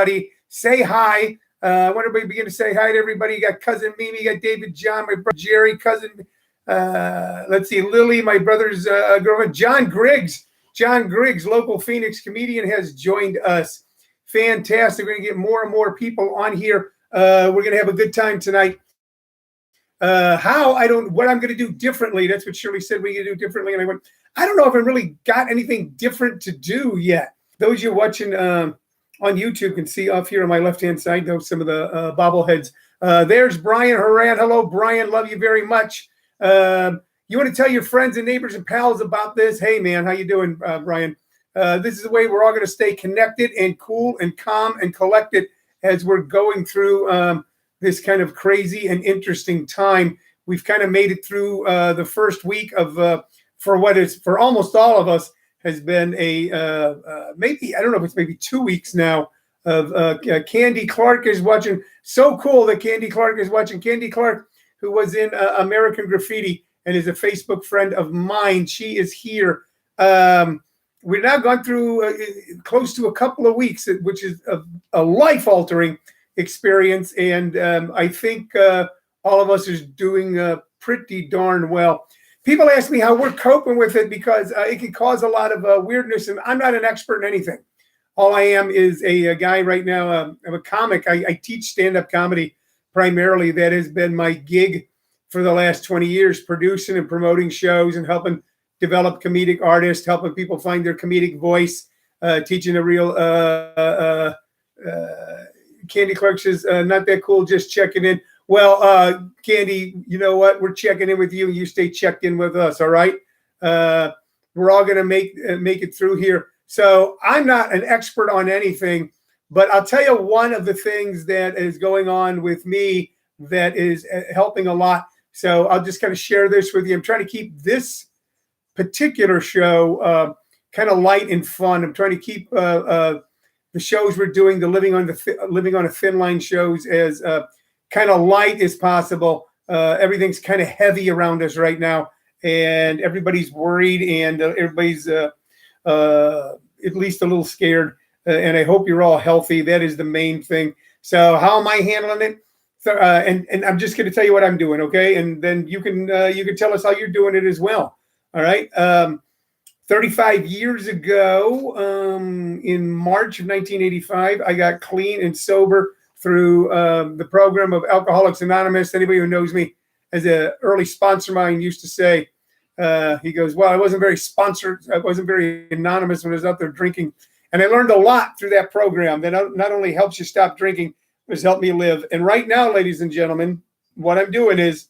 everybody. Say hi. I want everybody to begin to say hi to everybody. You got cousin Mimi, you got David, John, my brother Jerry, cousin. Let's see, Lily, my brother's girlfriend, John Griggs. John Griggs, local Phoenix comedian, has joined us. Fantastic. We're going to get more and more people on here. We're going to have a good time tonight. What I'm going to do differently. That's what Shirley said we can do differently. And I went, I don't know if I really got anything different to do yet. Those of you watching on YouTube can see off here on my left-hand side, though, some of the bobbleheads. There's Brian Horan. Hello, Brian. Love you very much. You want to tell your friends and neighbors and pals about this? Hey, man, how you doing, Brian? This is the way we're all going to stay connected and cool and calm and collected as we're going through this kind of crazy and interesting time. We've kind of made it through the first week of for what is for almost all of us has been maybe, I don't know if it's maybe 2 weeks now of Candy Clark is watching. So cool that Candy Clark is watching. Candy Clark, who was in American Graffiti and is a Facebook friend of mine. She is here. We've now gone through close to a couple of weeks, which is a life-altering experience. And I think all of us is doing pretty darn well. People ask me how we're coping with it because it can cause a lot of weirdness. And I'm not an expert in anything. All I am is a guy right now. I'm a comic. I teach stand-up comedy primarily. That has been my gig for the last 20 years, producing and promoting shows and helping develop comedic artists, helping people find their comedic voice, teaching a real Candy Clark says, not that cool, just checking in. Well, Candy, you know what? We're checking in with you. You stay checked in with us, all right? We're all going to make it through here. So I'm not an expert on anything, but I'll tell you one of the things that is going on with me that is helping a lot. So I'll just kind of share this with you. I'm trying to keep this particular show kind of light and fun. I'm trying to keep the shows we're doing, the Living on a Thin Line shows, as kind of light as possible. Everything's kind of heavy around us right now, and everybody's worried, and everybody's at least a little scared. And I hope you're all healthy. That is the main thing. So how am I handling it? So, and I'm just going to tell you what I'm doing, okay? And then you can tell us how you're doing it as well. All right. 35 years ago, in March of 1985, I got clean and sober through the program of Alcoholics Anonymous. Anybody who knows me as an early sponsor of mine used to say, he goes, well, I wasn't very sponsored. I wasn't very anonymous when I was out there drinking. And I learned a lot through that program that not only helps you stop drinking, but has helped me live. And right now, ladies and gentlemen, what I'm doing is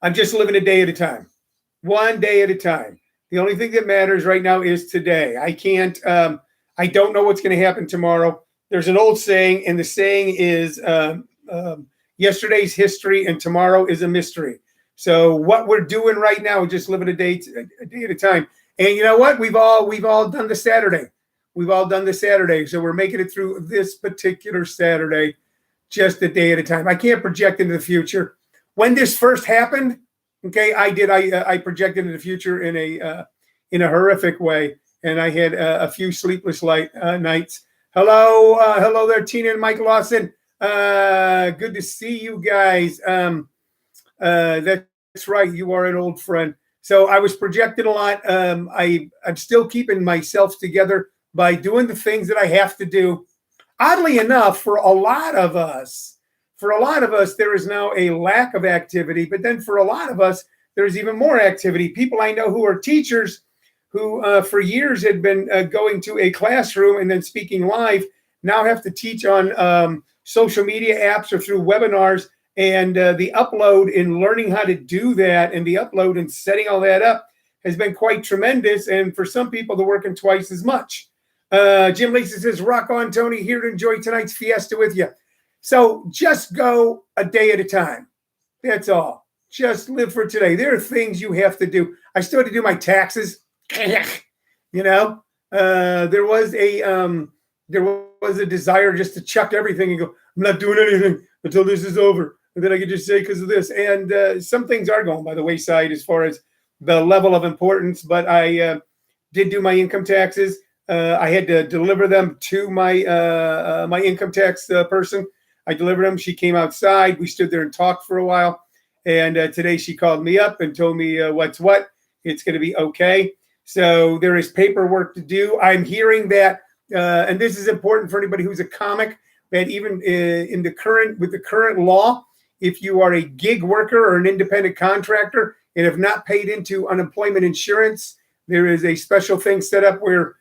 I'm just living a day at a time, one day at a time. The only thing that matters right now is today. I don't know what's going to happen tomorrow. There's an old saying, and the saying is yesterday's history and tomorrow is a mystery. So what we're doing right now is just living a day at a time. And you know what? We've all done the Saturday. We've all done the Saturday. So we're making it through this particular Saturday, just a day at a time. I can't project into the future. When this first happened, okay, I projected into the future in a horrific way, and I had a few sleepless nights. Hello there, Tina and Mike Lawson. Good to see you guys. That's right, you are an old friend. So I was projecting a lot. I'm still keeping myself together by doing the things that I have to do. Oddly enough, for a lot of us, there is now a lack of activity. But then for a lot of us, there's even more activity. People I know who are teachers who for years had been going to a classroom and then speaking live now have to teach on social media apps or through webinars. And the upload in learning how to do that and the upload and setting all that up has been quite tremendous. And for some people, they're working twice as much. Jim Lacey says, rock on, Tony, here to enjoy tonight's fiesta with you. So just go a day at a time. That's all. Just live for today. There are things you have to do. I still have to do my taxes. You know, there was a desire just to chuck everything and go, I'm not doing anything until this is over. And then I could just say because of this. And some things are going by the wayside as far as the level of importance. But I did do my income taxes. I had to deliver them to my my income tax person. I delivered them. She came outside. We stood there and talked for a while. And today she called me up and told me what's what. It's going to be okay. So there is paperwork to do. I'm hearing that, and this is important for anybody who's a comic, that even in the current law, if you are a gig worker or an independent contractor and have not paid into unemployment insurance, there is a special thing set up where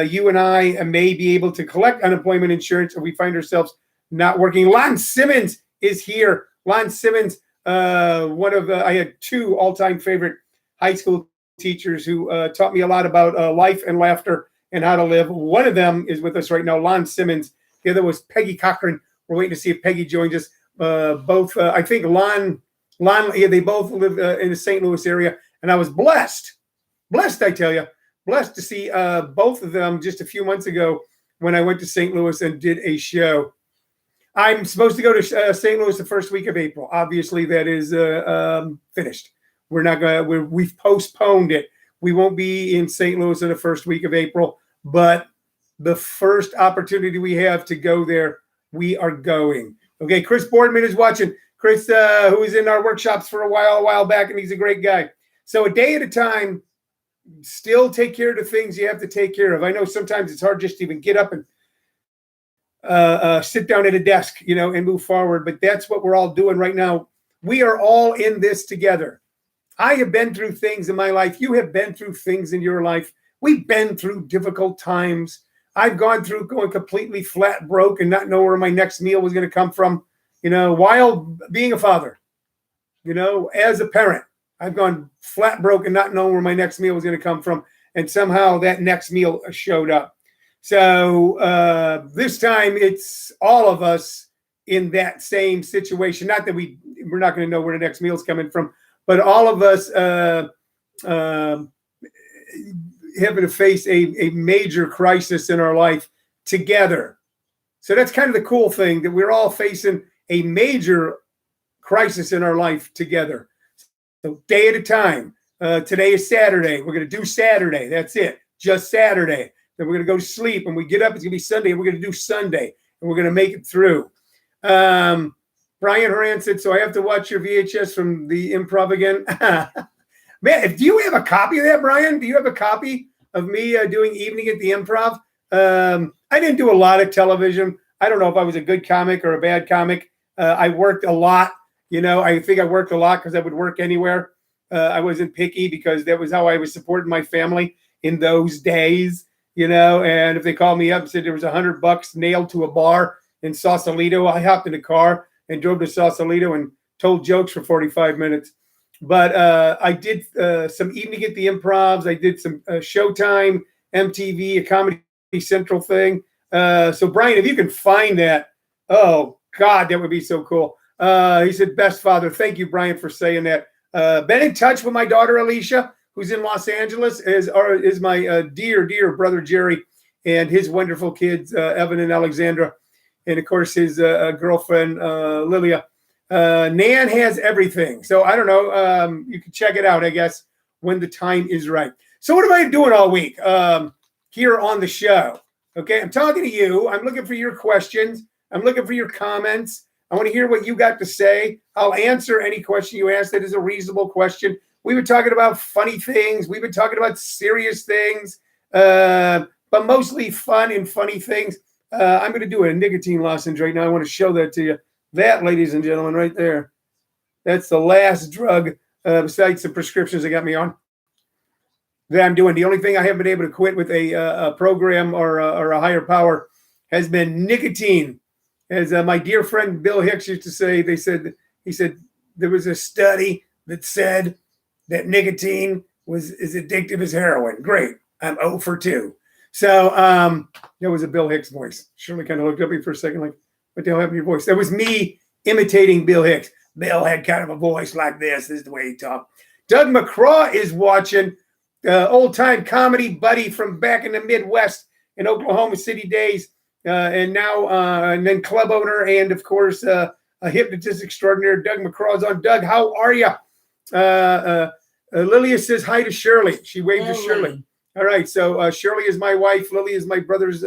you and I may be able to collect unemployment insurance if we find ourselves not working. Lon Simmons is here. Lon Simmons, I had two all-time favorite high school teachers who taught me a lot about life and laughter and how to live. One of them is with us right now, Lon Simmons. The other was Peggy Cochran. We're waiting to see if Peggy joins us. Both, I think they both live in the St. Louis area. And I was blessed, I tell you, blessed to see both of them just a few months ago when I went to St. Louis and did a show. I'm supposed to go to St. Louis the first week of April. Obviously, that is finished. We're not going to, we've postponed it. We won't be in St. Louis in the first week of April, but the first opportunity we have to go there, we are going. Okay, Chris Boardman is watching. Chris, who was in our workshops for a while back, and he's a great guy. So a day at a time, still take care of the things you have to take care of. I know sometimes it's hard just to even get up and sit down at a desk, and move forward. But that's what we're all doing right now. We are all in this together. I have been through things in my life. You have been through things in your life. We've been through difficult times. I've gone through going completely flat broke and not know where my next meal was going to come from, while being a father, as a parent. I've gone flat broke and not knowing where my next meal was going to come from. And somehow that next meal showed up. So this time it's all of us in that same situation. Not that we're not going to know where the next meal is coming from, but all of us having to face a major crisis in our life together. So that's kind of the cool thing, that we're all facing a major crisis in our life together. So day at a time. Today is Saturday. We're going to do Saturday. That's it. Just Saturday. Then we're going to go to sleep. And we get up, it's going to be Sunday. And we're going to do Sunday. And we're going to make it through. Brian Horan said, so I have to watch your VHS from the improv again. Man, do you have a copy of that, Brian? Do you have a copy of me doing Evening at the Improv? I didn't do a lot of television. I don't know if I was a good comic or a bad comic. I worked a lot. I think I worked a lot because I would work anywhere. I wasn't picky because that was how I was supporting my family in those days, and if they called me up and said there was $100 nailed to a bar in Sausalito, I hopped in a car and drove to Sausalito and told jokes for 45 minutes. But I did some Evening at the Improvs. I did some Showtime, MTV, a Comedy Central thing. So, Brian, if you can find that, oh, God, that would be so cool. He said, best father. Thank you, Brian, for saying that. Been in touch with my daughter, Alicia, who's in Los Angeles, is my dear brother, Jerry, and his wonderful kids, Evan and Alexandra, and, of course, his girlfriend, Lilia. Nan has everything. So I don't know. You can check it out, I guess, when the time is right. So what am I doing all week here on the show? Okay, I'm talking to you. I'm looking for your questions. I'm looking for your comments. I want to hear what you got to say. I'll answer any question you ask that is a reasonable question. We've been talking about funny things. We've been talking about serious things, but mostly fun and funny things. I'm going to do a nicotine lozenge right now. I want to show that to you. That, ladies and gentlemen, right there, that's the last drug besides the prescriptions they got me on that I'm doing. The only thing I haven't been able to quit with a program or a higher power has been nicotine. As my dear friend Bill Hicks used to say, he said there was a study that said that nicotine was as addictive as heroin. Great. I'm 0 for 2. So that was a Bill Hicks voice. Shirley kind of looked at me for a second like, what the hell happened to your voice? That was me imitating Bill Hicks. Bill had kind of a voice like this. This is the way he talked. Doug McCraw is watching, old-time comedy buddy from back in the Midwest in Oklahoma City days, and now and then club owner and, of course, a hypnotist extraordinaire. Doug McCraw is on. Doug, how are you? Lilia says hi to Shirley. She waved to Shirley. All right. So Shirley is my wife. Lily is my brother's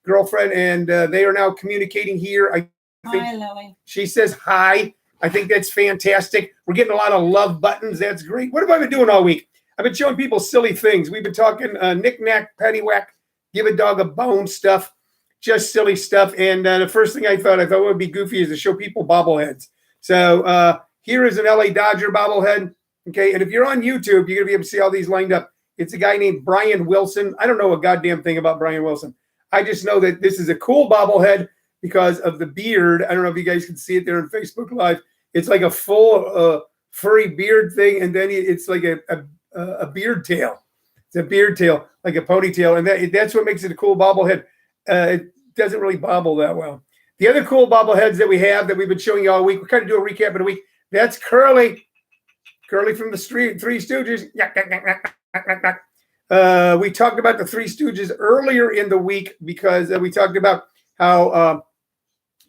girlfriend, and they are now communicating here. I think Hi, Lily. she says hi. I think that's fantastic. We're getting a lot of love buttons. That's great. What have I been doing all week? I've been showing people silly things. We've been talking knick-knack, paddywhack, give a dog a bone stuff, just silly stuff. And the first thing I thought would be goofy is to show people bobbleheads. So here is an LA Dodger bobblehead. Okay, and if you're on YouTube, you're going to be able to see all these lined up. It's a guy named Brian Wilson. I don't know a goddamn thing about Brian Wilson. I just know that this is a cool bobblehead because of the beard. I don't know if you guys can see it there on Facebook Live. It's like a full furry beard thing, and then it's like a beard tail. It's a beard tail, like a ponytail, and that's what makes it a cool bobblehead. It doesn't really bobble that well. The other cool bobbleheads that we have that we've been showing you all week, we're kind of do a recap in a week. That's Curly. Curly from the Three Stooges. We talked about the Three Stooges earlier in the week because we talked about how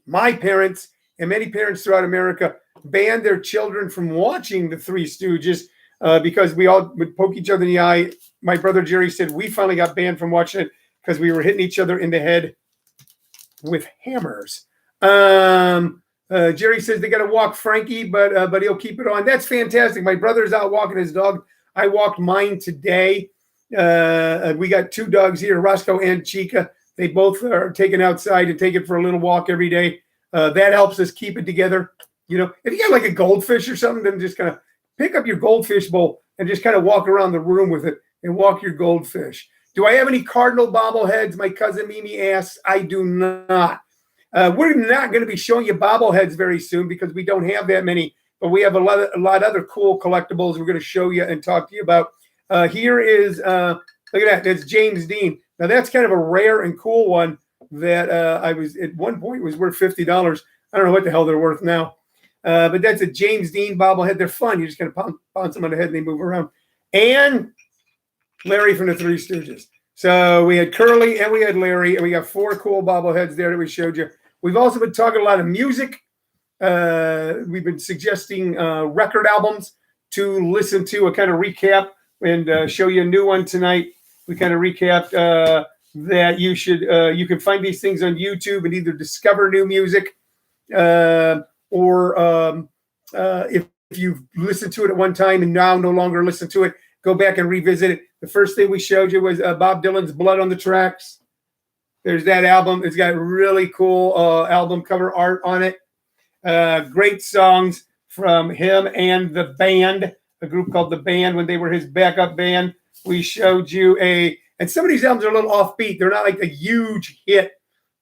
my parents and many parents throughout America banned their children from watching the Three Stooges because we all would poke each other in the eye. My brother Jerry said we finally got banned from watching it because we were hitting each other in the head with hammers. Jerry says they got to walk Frankie, but he'll keep it on. That's fantastic. My brother's out walking his dog. I walked mine today. We got two dogs here, Roscoe and Chica. They both are taken outside and take it for a little walk every day. That helps us keep it together. You know, if you got like a goldfish or something, then just kind of pick up your goldfish bowl and just kind of walk around the room with it and walk your goldfish. Do I have any Cardinal bobbleheads? My cousin Mimi asks. I do not. We're not going to be showing you bobbleheads very soon because we don't have that many, but we have a lot of other cool collectibles we're going to show you and talk to you about. Here is, look at that. That's James Dean. Now that's kind of a rare and cool one that I was at one point was worth $50. I don't know what the hell they're worth now. But that's a James Dean bobblehead. They're fun. You just kind of bounce them on the head and they move around. And Larry from the Three Stooges. So we had Curly and we had Larry, and we got four cool bobbleheads there that we showed you. We've also been talking a lot of music. We've been suggesting record albums to listen to, a kind of recap, and show you a new one tonight. We kind of recapped that you can find these things on YouTube and either discover new music or if you've listened to it at one time and now no longer listen to it, go back and revisit it. The first thing we showed you was Bob Dylan's Blood on the Tracks. There's that album. It's got really cool album cover art on it. Great songs from him and the band, a group called The Band when they were his backup band. We showed you and some of these albums are a little offbeat. They're not like the huge hit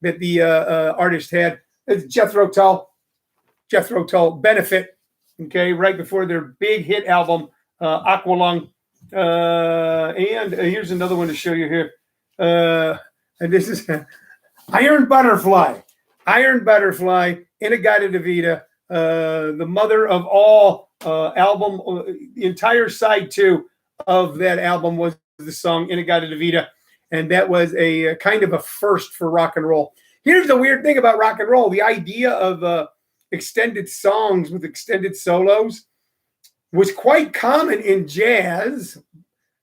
that the artist had. It's Jethro Tull, Benefit, okay, right before their big hit album, Aqualung. And here's another one to show you here. And this is Iron Butterfly, In-A-Gadda-Da-Vida, the mother of all album. The entire side two of that album was the song In-A-Gadda-Da-Vida, and that was a kind of a first for rock and roll. Here's the weird thing about rock and roll. The idea of extended songs with extended solos was quite common in jazz.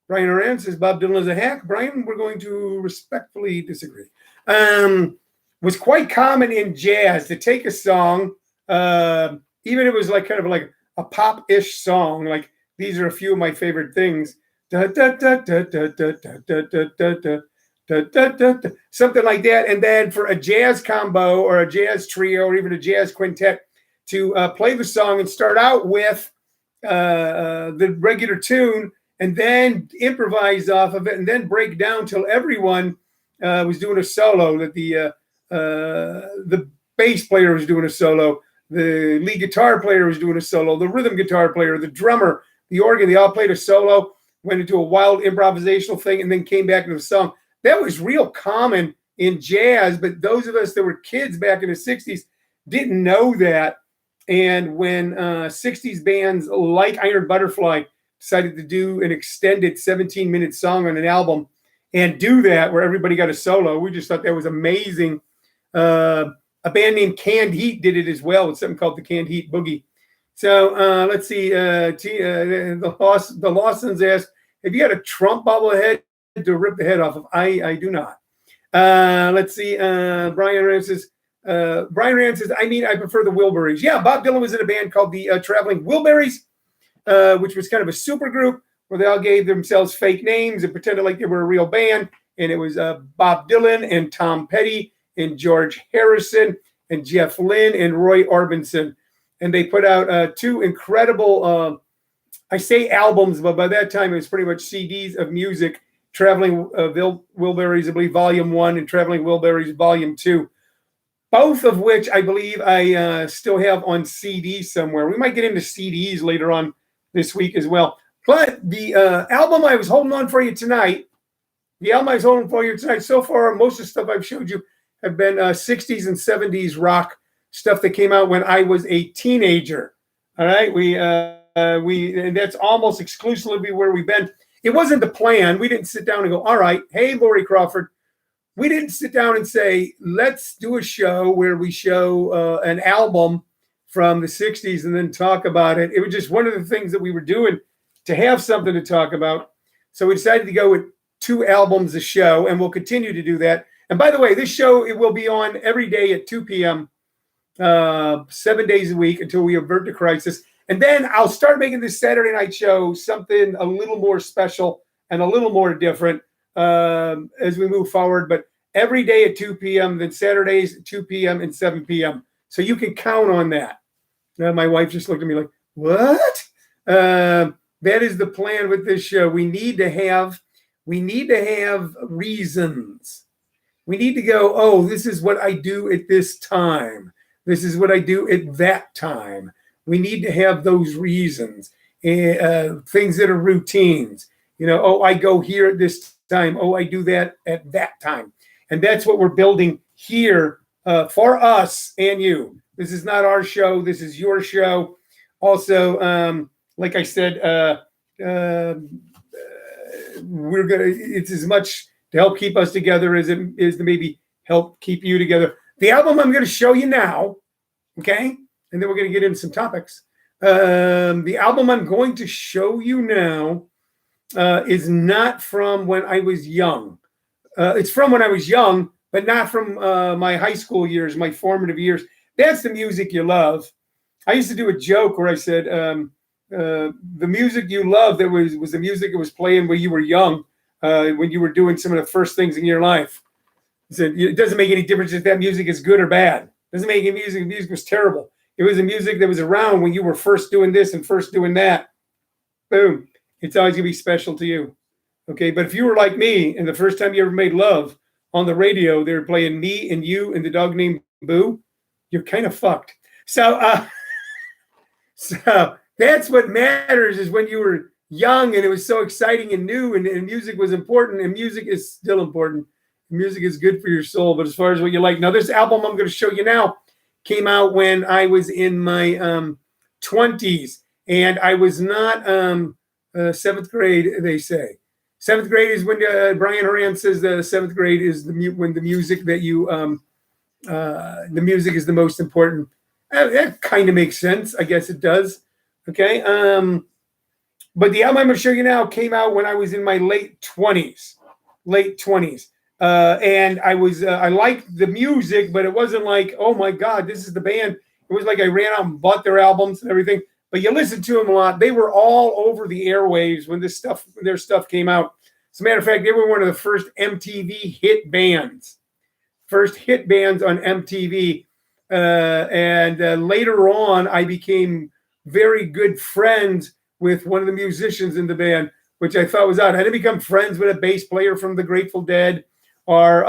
Brian Oran says Bob Dylan is a hack. Brian, we're going to respectfully disagree. Was quite common in jazz to take a song, even if it was like kind of like a pop-ish song. Like these are a few of my favorite things. Something like that. And then for a jazz combo or a jazz trio or even a jazz quintet to play the song and start out with the regular tune and then improvise off of it and then break down till everyone was doing a solo, that the bass player was doing a solo, the lead guitar player was doing a solo, the rhythm guitar player, the drummer, the organ, they all played a solo, went into a wild improvisational thing, and then came back into the song. That was real common in jazz, but those of us that were kids back in the 60s didn't know that. And when 60s bands like Iron Butterfly decided to do an extended 17-minute song on an album and do that where everybody got a solo, we just thought that was amazing. A band named Canned Heat did it as well with something called the Canned Heat Boogie. So let's see. The Lawsons asked, have you got a Trump bobblehead? to rip the head off of. I do not. Let's see. Brian Rand says, I prefer the Wilburys. Yeah, Bob Dylan was in a band called the Traveling Wilburys, which was kind of a super group where they all gave themselves fake names and pretended like they were a real band. And it was Bob Dylan and Tom Petty and George Harrison and Jeff Lynne and Roy Orbison. And they put out two incredible, I say albums, but by that time it was pretty much CDs of music. Traveling Wilburys, I believe, Volume 1 and Traveling Wilburys, Volume 2. Both of which I believe I still have on CD somewhere. We might get into CDs later on this week as well. But the album I was holding on for you tonight, so far, most of the stuff I've showed you have been 60s and 70s rock stuff that came out when I was a teenager. All right, and that's almost exclusively where we've been. It wasn't the plan. We didn't sit down and go, all right, hey, Lori Crawford. We didn't sit down and say, let's do a show where we show an album from the 60s and then talk about it. It was just one of the things that we were doing to have something to talk about. So we decided to go with 2 albums a show, and we'll continue to do that. And by the way, this show, it will be on every day at 2 p.m., 7 days a week until we avert the crisis. And then I'll start making this Saturday night show something a little more special and a little more different as we move forward. But every day at 2 p.m., then Saturdays at 2 p.m. and 7 p.m. So you can count on that. My wife just looked at me like, what? That is the plan with this show. We need to have reasons. We need to go, oh, this is what I do at this time. This is what I do at that time. We need to have those reasons, things that are routines. Oh, I go here at this time. Oh, I do that at that time. And that's what we're building here for us and you. This is not our show. This is your show. Also, like I said, it's as much to help keep us together as it is to maybe help keep you together. The album I'm going to show you now, okay? And then we're going to get into some topics. The album I'm going to show you now is not from when I was young. It's from when I was young, but not from my high school years, my formative years. That's the music you love. I used to do a joke where I said, the music you love that was the music that was playing when you were young, when you were doing some of the first things in your life. I said, it doesn't make any difference if that music is good or bad. It doesn't make any music. The music was terrible. It was the music that was around when you were first doing this and first doing that. Boom. It's always going to be special to you. Okay. But if you were like me and the first time you ever made love on the radio, they were playing Me and You and the Dog Named Boo, you're kind of fucked. So that's what matters, is when you were young and it was so exciting and new and music was important, and music is still important. Music is good for your soul. But as far as what you like, now this album I'm going to show you now came out when I was in my 20s, and I was not 7th grade, they say. 7th grade is when Brian Horan says the 7th grade is when the music that you the music is the most important. That kind of makes sense. I guess it does. Okay. But the album I'm going to show you now came out when I was in my late 20s. And I liked the music, but it wasn't like, oh my God, this is the band. It was like I ran out and bought their albums and everything. But you listen to them a lot. They were all over the airwaves when their stuff came out. As a matter of fact, they were one of the first MTV hit bands. First hit bands on MTV. And later on, I became very good friends with one of the musicians in the band, which I thought was odd. I didn't become friends with a bass player from the Grateful Dead or,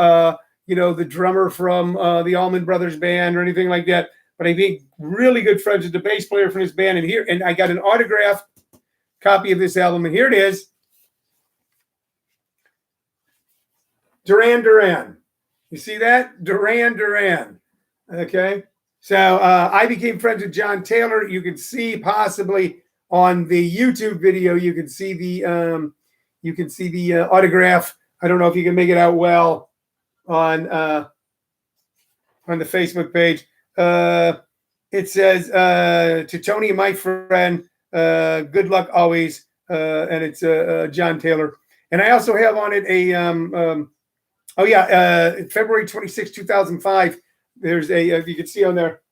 the drummer from the Allman Brothers Band or anything like that. But I became really good friends with the bass player from this band. And I got an autographed copy of this album. And here it is. Duran Duran. You see that? Duran Duran. Okay. So I became friends with John Taylor. You can see possibly on the YouTube video, you can see the autograph. I don't know if you can make it out well on the Facebook page. It says, to Tony, my friend, good luck always. And it's John Taylor. And I also have on it a February 26, 2005. There's a, if you can see on there,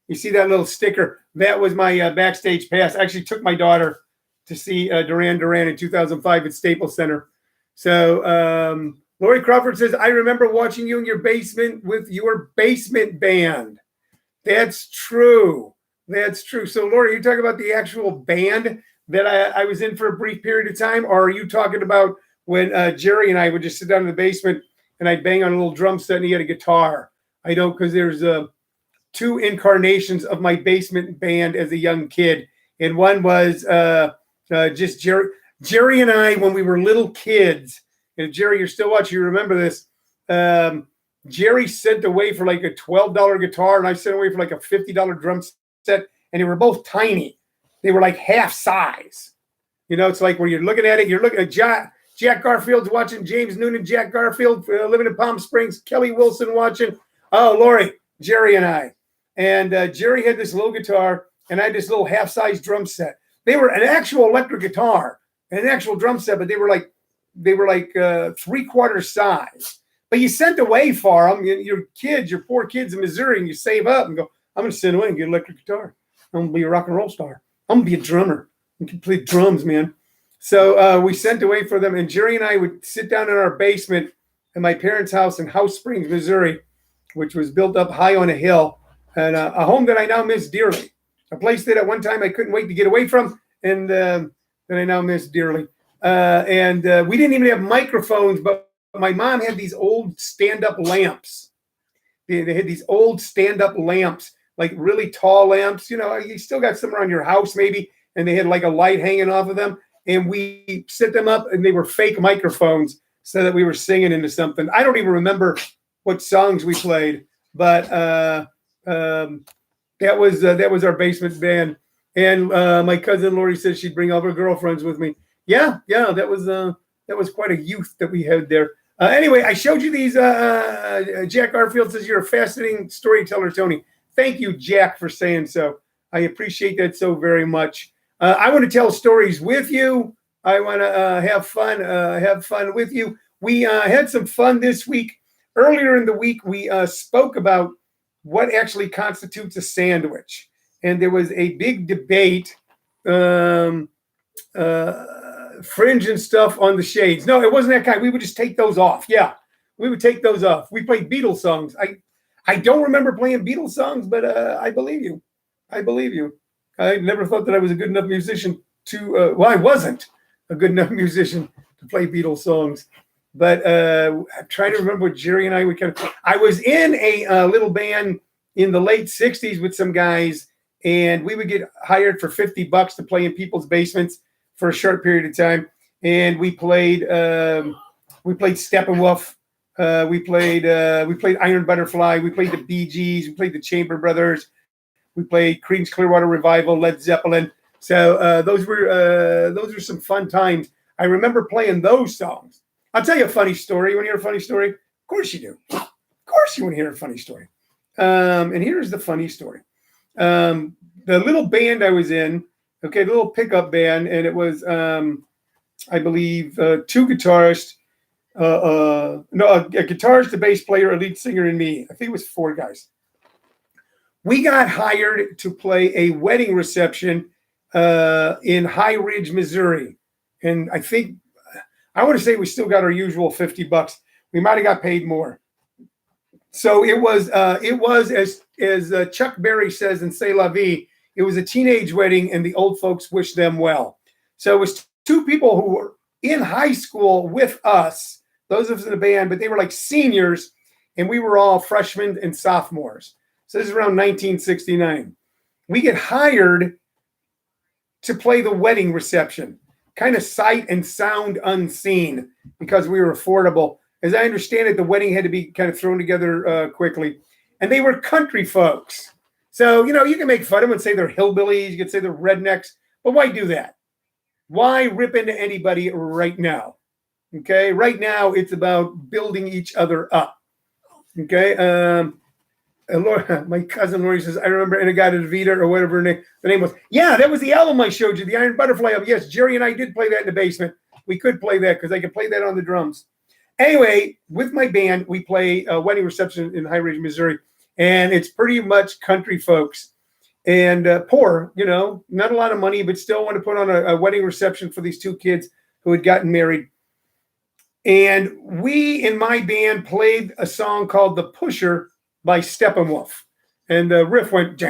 you see that little sticker. That was my backstage pass. I actually took my daughter to see Duran Duran in 2005 at Staples Center. So Lori Crawford says, I remember watching you in your basement with your basement band. That's true. That's true. So, Lori, you talking about the actual band that I was in for a brief period of time? Or are you talking about when Jerry and I would just sit down in the basement and I'd bang on a little drum set and he had a guitar? I don't, because there's two incarnations of my basement band as a young kid. And one was just Jerry and I, when we were little kids. And Jerry, you're still watching, you remember this. Jerry sent away for like a $12 guitar, and I sent away for like a $50 drum set, and they were both tiny. They were like half size. You know, it's like when you're looking at it, you're looking at Jack Garfield's watching, James Noonan, Jack Garfield living in Palm Springs, Kelly Wilson watching. Oh, Lori, Jerry and I. And Jerry had this little guitar, and I had this little half-size drum set. They were an actual electric guitar, an actual drum set, but they were like 3/4 size. But you sent away for them. Your kids, your poor kids in Missouri, and you save up and go, I'm going to send away and get an electric guitar. I'm going to be a rock and roll star. I'm going to be a drummer. I can play drums, man. So we sent away for them. And Jerry and I would sit down in our basement at my parents' house in House Springs, Missouri, which was built up high on a hill. And a home that I now miss dearly. A place that at one time I couldn't wait to get away from, and that I now miss dearly. And we didn't even have microphones, but my mom had these old stand-up lamps. They had these old stand-up lamps, like really tall lamps. You know, you still got some around your house maybe, and they had like a light hanging off of them. And we set them up, and they were fake microphones so that we were singing into something. I don't even remember what songs we played, but that was our basement band. And my cousin Lori says she'd bring all her girlfriends with me. Yeah, that was quite a youth that we had there. Anyway, I showed you these. Jack Garfield says you're a fascinating storyteller, Tony. Thank you, Jack, for saying so. I appreciate that so very much. I want to tell stories with you. I want to have fun with you. We had some fun this week. Earlier in the week, we spoke about what actually constitutes a sandwich. And there was a big debate, fringe and stuff on the shades. No, it wasn't that kind. We would just take those off. Yeah, we would take those off. We played Beatles songs. I don't remember playing Beatles songs, but I believe you. I never thought that I was a good enough musician to, I wasn't a good enough musician to play Beatles songs. But I'm trying to remember what Jerry and I would I was in a little band in the late 60s with some guys, and we would get hired for $50 to play in people's basements for a short period of time. And we played Steppenwolf. We played Iron Butterfly. We played the Bee Gees. We played the Chamber Brothers. We played Creedence Clearwater Revival, Led Zeppelin. So those were some fun times. I remember playing those songs. I'll tell you a funny story. You want to hear a funny story? Of course you do. Of course you want to hear a funny story. And here's the funny story. The little band I was in, okay, the little pickup band, and it was, I believe, two guitarists, a guitarist, a bass player, a lead singer, and me. I think it was four guys. We got hired to play a wedding reception in High Ridge, Missouri. And I want to say we still got our usual $50. We might have got paid more. So it was as Chuck Berry says in C'est La Vie, it was a teenage wedding and the old folks wished them well. So it was two people who were in high school with us, those of us in the band, but they were like seniors and we were all freshmen and sophomores. So this is around 1969. We get hired to play the wedding reception, kind of sight and sound unseen because we were affordable. As I understand it, the wedding had to be kind of thrown together quickly. And they were country folks. So, you can make fun of them and say they're hillbillies. You could say they're rednecks. But why do that? Why rip into anybody right now? Okay? Right now, it's about building each other up. Okay? And Laura, my cousin Lori says, I remember Inagata Vita or whatever the name was. Yeah, that was the album I showed you, the Iron Butterfly album. Yes, Jerry and I did play that in the basement. We could play that because I could play that on the drums. Anyway, with my band, we play a wedding reception in High Ridge, Missouri, and it's pretty much country folks and poor, not a lot of money, but still want to put on a wedding reception for these two kids who had gotten married. And we, in my band, played a song called The Pusher by Steppenwolf. And the riff went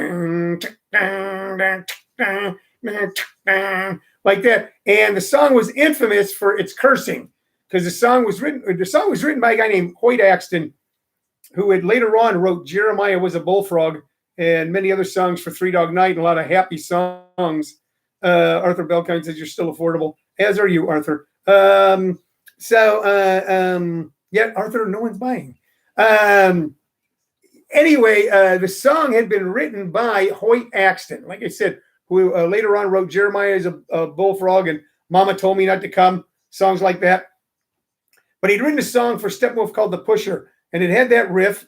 like that. And the song was infamous for its cursing because the song was written by a guy named Hoyt Axton, who had later on wrote Jeremiah Was a Bullfrog and many other songs for Three Dog Night and a lot of happy songs. Arthur Belkind says you're still affordable, as are you, Arthur. Yeah, Arthur, no one's buying. Anyway, the song had been written by Hoyt Axton, like I said, who later on wrote Jeremiah is a Bullfrog and Mama Told Me Not to Come, songs like that. But he'd written a song for Steppenwolf called The Pusher, and it had that riff.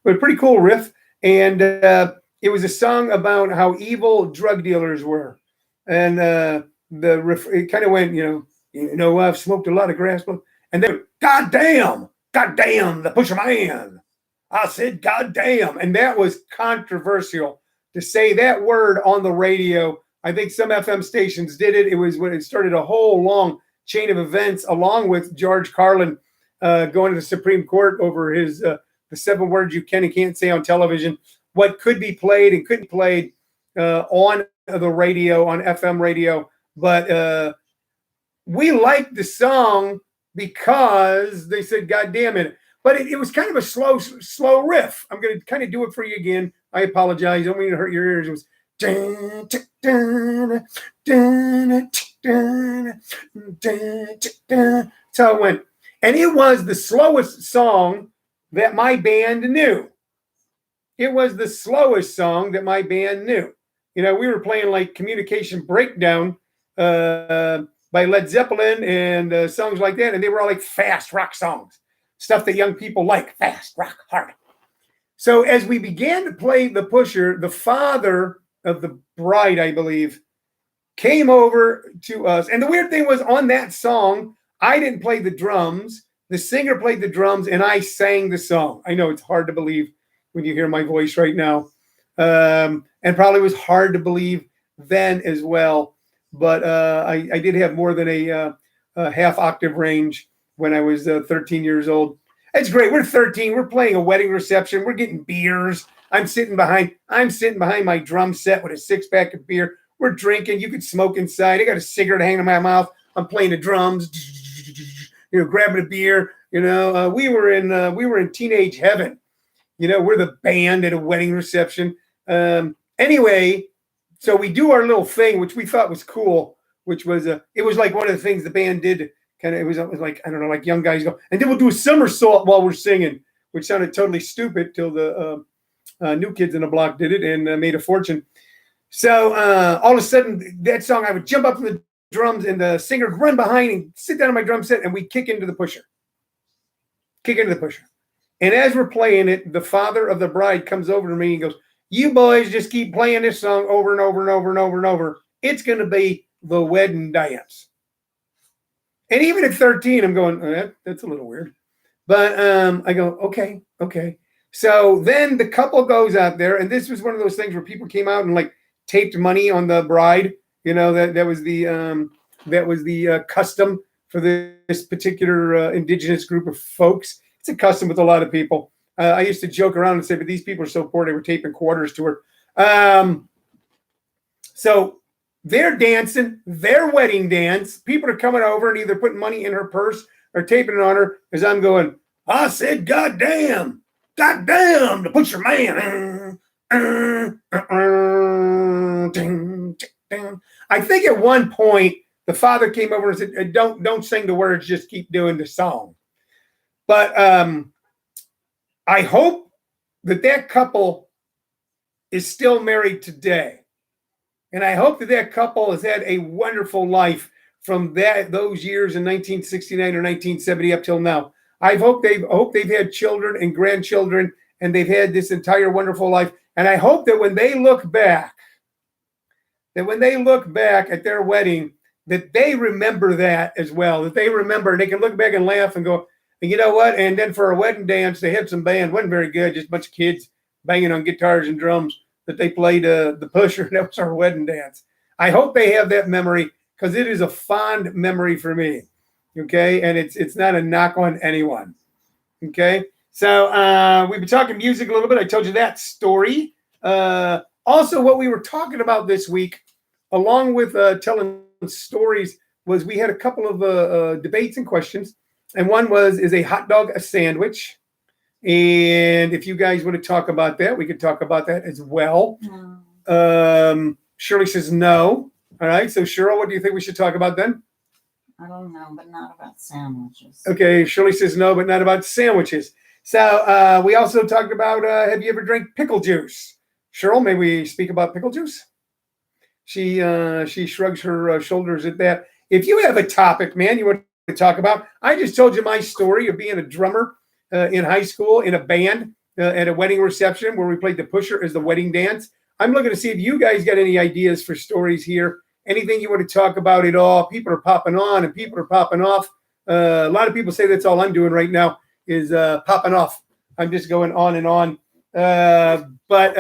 But a pretty cool riff. And it was a song about how evil drug dealers were. And the riff, it kind of went, I've smoked a lot of grass. And then, goddamn, the Pusher Man. I said, goddamn. And that was controversial to say that word on the radio. I think some FM stations did it. It was when it started a whole long chain of events, along with George Carlin going to the Supreme Court over his the 7 words you can and can't say on television, what could be played and couldn't be played on the radio, on FM radio. But we liked the song because they said, God damn it. But it was kind of a slow riff. I'm going to kind of do it for you again. I apologize. I don't mean to hurt your ears. It was that's how it went. And it was the slowest song that my band knew. It was the slowest song that my band knew. We were playing like Communication Breakdown by Led Zeppelin and songs like that. And they were all like fast rock songs, stuff that young people like, fast, rock, hard. So as we began to play The Pusher, the father of the bride, I believe, came over to us. And the weird thing was, on that song, I didn't play the drums. The singer played the drums, and I sang the song. I know it's hard to believe when you hear my voice right now. And probably was hard to believe then as well. But I did have more than a half octave range when I was 13 years old. It's great. We're 13. We're playing a wedding reception. We're getting beers. I'm sitting behind my drum set with a 6-pack of beer. We're drinking. You could smoke inside. I got a cigarette hanging in my mouth. I'm playing the drums, grabbing a beer. We were in teenage heaven. We're the band at a wedding reception. Anyway, so we do our little thing, which we thought was cool, which was it was like one of the things the band did. It was like, I don't know, like young guys go, and then we'll do a somersault while we're singing, which sounded totally stupid till the New Kids in the Block did it and made a fortune. So all of a sudden, that song, I would jump up from the drums and the singer would run behind and sit down on my drum set, and we kick into the pusher. And as we're playing it, the father of the bride comes over to me and goes, you boys just keep playing this song over and over and over and over and over. It's going to be the wedding dance. And even at 13, I'm going, that's a little weird. But I go, okay. So then the couple goes out there, and this was one of those things where people came out and like taped money on the bride. That was the custom for this particular indigenous group of folks. It's a custom with a lot of people. I used to joke around and say, but these people are so poor, they were taping quarters to her. So they're dancing, their wedding dance. People are coming over and either putting money in her purse or taping it on her as I'm going, I said, goddamn, the Pusher Man. I think at one point, the father came over and said, don't sing the words, just keep doing the song. But I hope that couple is still married today. And I hope that couple has had a wonderful life from those years in 1969 or 1970 up till now. I hope they've had children and grandchildren, and they've had this entire wonderful life. And I hope that when they look back, that when they look back at their wedding, that they remember that as well, that they remember, and they can look back and laugh and go, and you know what? And then for a wedding dance, they had some band, wasn't very good, just a bunch of kids banging on guitars and drums that they played the pusher. That was our wedding dance. I hope they have that memory because it is a fond memory for me. Okay. And it's not a knock on anyone. Okay. So we've been talking music a little bit. I told you that story. Also, what we were talking about this week, along with telling stories, was we had a couple of debates and questions. And one was, is a hot dog a sandwich? And if you guys want to talk about that, we could talk about that as well. Shirley says no. All right. So, Cheryl, what do you think we should talk about then? I don't know, but not about sandwiches. Okay. Shirley says no, but not about sandwiches. So we also talked about, have you ever drank pickle juice? Cheryl, may we speak about pickle juice? She shrugs her shoulders at that. If you have a topic, man, you want to talk about, I just told you my story of being a drummer in high school in a band at a wedding reception where we played the pusher as the wedding dance. I'm looking to see if you guys got any ideas for stories here. Anything you want to talk about at all? People are popping on and people are popping off. A lot of people say that's all I'm doing right now is popping off. I'm just going on and on. But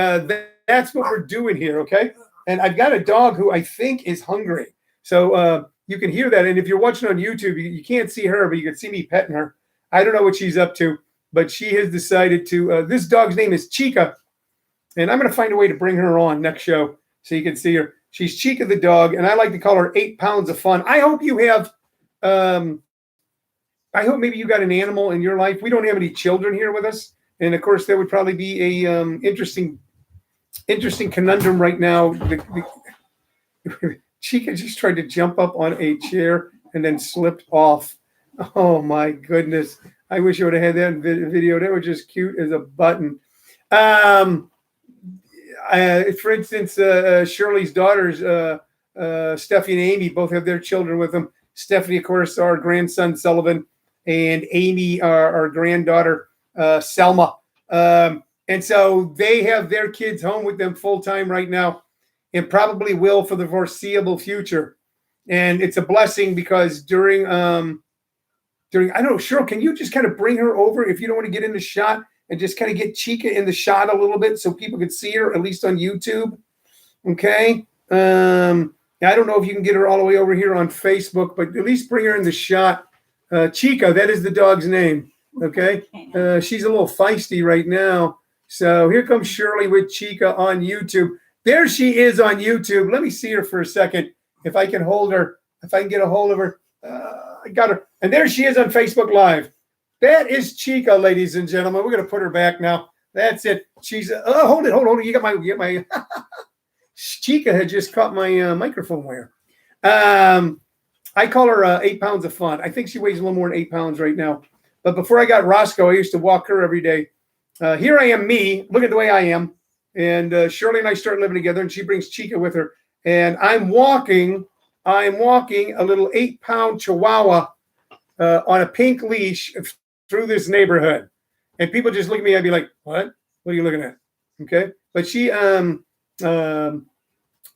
that's what we're doing here, okay? And I've got a dog who I think is hungry. So you can hear that. And if you're watching on YouTube, you can't see her, but you can see me petting her. I don't know what she's up to, but she has decided to. This dog's name is Chica. And I'm going to find a way to bring her on next show so you can see her. She's Chica the dog, and I like to call her 8 pounds of fun. I hope you have, I hope maybe you got an animal in your life. We don't have any children here with us. And, of course, that would probably be a interesting conundrum right now. Chica just tried to jump up on a chair and then slipped off. Oh, my goodness. I wish I would have had that video. That was just cute as a button. For instance, Shirley's daughters, Stephanie and Amy, both have their children with them. Stephanie, of course, our grandson, Sullivan, and Amy, our granddaughter, Selma. And so they have their kids home with them full time right now and probably will for the foreseeable future. And it's a blessing because during, I don't know, Cheryl, can you just kind of bring her over if you don't want to get in the shot? And just kind of get Chica in the shot a little bit so people can see her, at least on YouTube. Okay. I don't know if you can get her all the way over here on Facebook, but at least bring her in the shot. Chica, that is the dog's name. Okay. She's a little feisty right now. So here comes Shirley with Chica on YouTube. There she is on YouTube. Let me see her for a second. If I can hold her, if I can get a hold of her. I got her. And there she is on Facebook Live. That is Chica, ladies and gentlemen. We're going to put her back now. That's it. She's hold it. You got my Chica had just caught my microphone wire. I call her 8 pounds of fun. I think she weighs a little more than 8 pounds right now. But before I got Roscoe, I used to walk her every day. Here I am, me. Look at the way I am. And Shirley and I start living together, and she brings Chica with her. And I'm walking a little 8-pound Chihuahua on a pink leash through this neighborhood, and people just look at me. I'd be like, "What? What are you looking at?" Okay, but she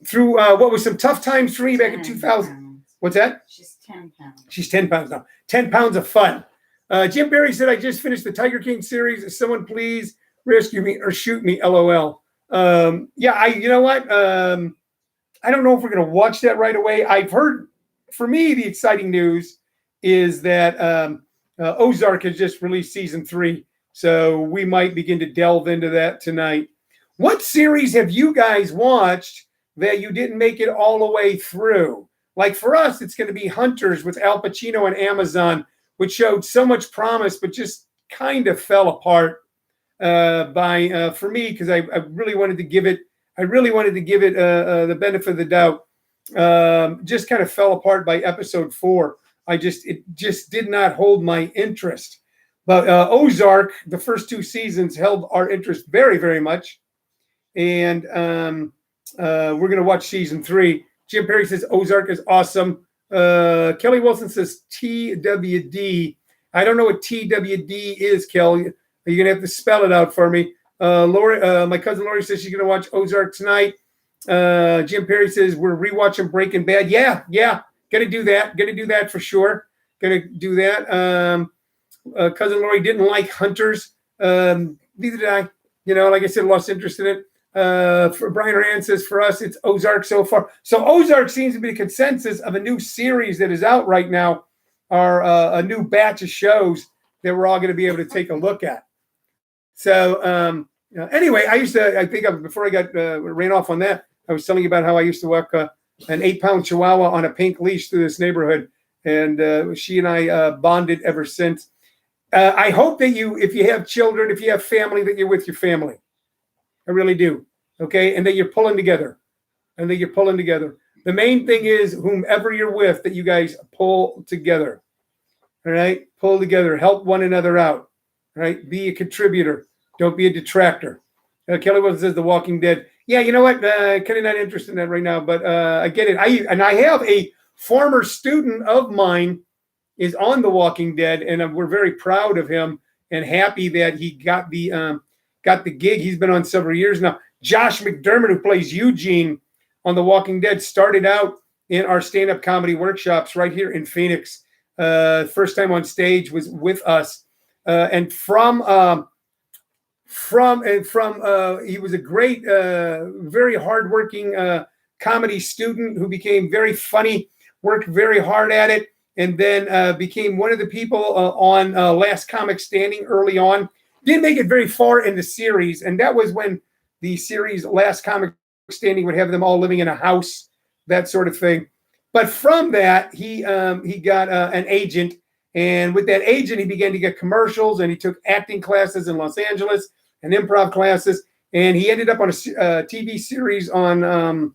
through what was some tough times for me back in 2000. Pounds. What's that? She's 10 pounds. She's 10 pounds now. 10 pounds of fun. Jim Barry said, "I just finished the Tiger King series. Someone please rescue me or shoot me." LOL. Yeah, you know what? I don't know if we're gonna watch that right away. I've heard. For me, the exciting news is that. Ozark has just released season 3, so we might begin to delve into that tonight. What series have you guys watched that you didn't make it all the way through? Like for us, it's going to be Hunters with Al Pacino and Amazon, which showed so much promise, but just kind of fell apart for me because I really wanted to give it. The benefit of the doubt. Just kind of fell apart by episode 4. It just did not hold my interest. But Ozark, the first 2 seasons held our interest very, very much. And we're going to watch season 3. Jim Perry says Ozark is awesome. Kelly Wilson says TWD. I don't know what TWD is, Kelly. You're going to have to spell it out for me. Lori, my cousin Lori says she's going to watch Ozark tonight. Jim Perry says we're rewatching Breaking Bad. Yeah, gonna do that for sure. Gonna do that. Cousin Lori didn't like Hunters. Neither did I. Like I said, lost interest in it. For Brian Rand says for us, it's Ozark so far. So Ozark seems to be the consensus of a new series that is out right now, or a new batch of shows that we're all going to be able to take a look at. So anyway, before I got ran off on that, I was telling you about how I used to walk an 8-pound Chihuahua on a pink leash through this neighborhood, and she and I bonded ever since. I hope that if you have children, if you have family, that you're with your family. I really do. Okay. And that you're pulling together. The main thing is whomever you're with, that you guys pull together. All right. Pull together. Help one another out. All right. Be a contributor. Don't be a detractor. Kelly Wilson says The Walking Dead. Yeah. You know what? Kind of not interested in that right now, but I get it. I have a former student of mine is on The Walking Dead, and we're very proud of him and happy that he got the gig. He's been on several years now. Josh McDermott, who plays Eugene on The Walking Dead, started out in our stand-up comedy workshops right here in Phoenix. First time on stage was with us, and from he was a great, very hardworking comedy student who became very funny, worked very hard at it, and then became one of the people on Last Comic Standing early on. Didn't make it very far in the series, and that was when the series Last Comic Standing would have them all living in a house, that sort of thing. But from that, he got an agent, and with that agent, he began to get commercials, and he took acting classes in Los Angeles and improv classes, and he ended up on a TV series on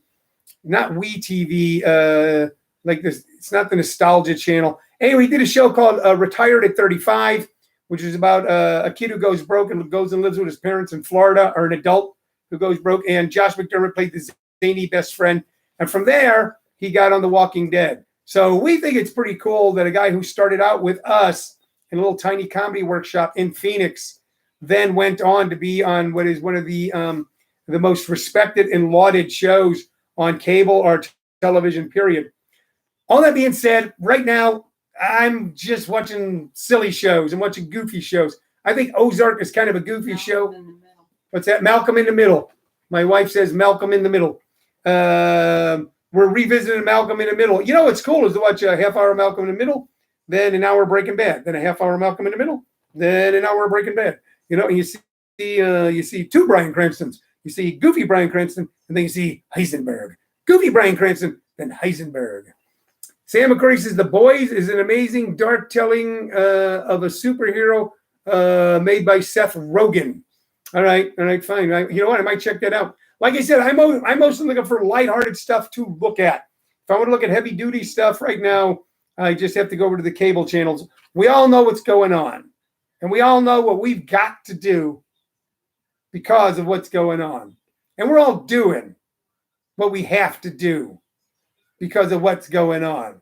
not WeTV, like this. It's not the Nostalgia Channel. Anyway, he did a show called Retired at 35, which is about a kid who goes broke and goes and lives with his parents in Florida, or an adult who goes broke. And Josh McDermott played the zany best friend. And from there, he got on The Walking Dead. So we think it's pretty cool that a guy who started out with us in a little tiny comedy workshop in Phoenix then went on to be on what is one of the most respected and lauded shows on cable or television, period. All that being said, right now, I'm just watching silly shows and watching goofy shows. I think Ozark is kind of a goofy show. What's that? Malcolm in the Middle. My wife says Malcolm in the Middle. We're revisiting Malcolm in the Middle. You know what's cool is to watch a half hour Malcolm in the Middle, then an hour Breaking Bad, then a half hour Malcolm in the Middle, then an hour Breaking Bad. And you see two Bryan Cranstons. You see goofy Bryan Cranston, and then you see Heisenberg. Goofy Bryan Cranston, then Heisenberg. Sam McCurry says The Boys is an amazing dark telling of a superhero made by Seth Rogen. All right, fine. You know what? I might check that out. Like I said, I'm mostly looking for lighthearted stuff to look at. If I want to look at heavy duty stuff right now, I just have to go over to the cable channels. We all know what's going on, and we all know what we've got to do because of what's going on, and we're all doing what we have to do because of what's going on.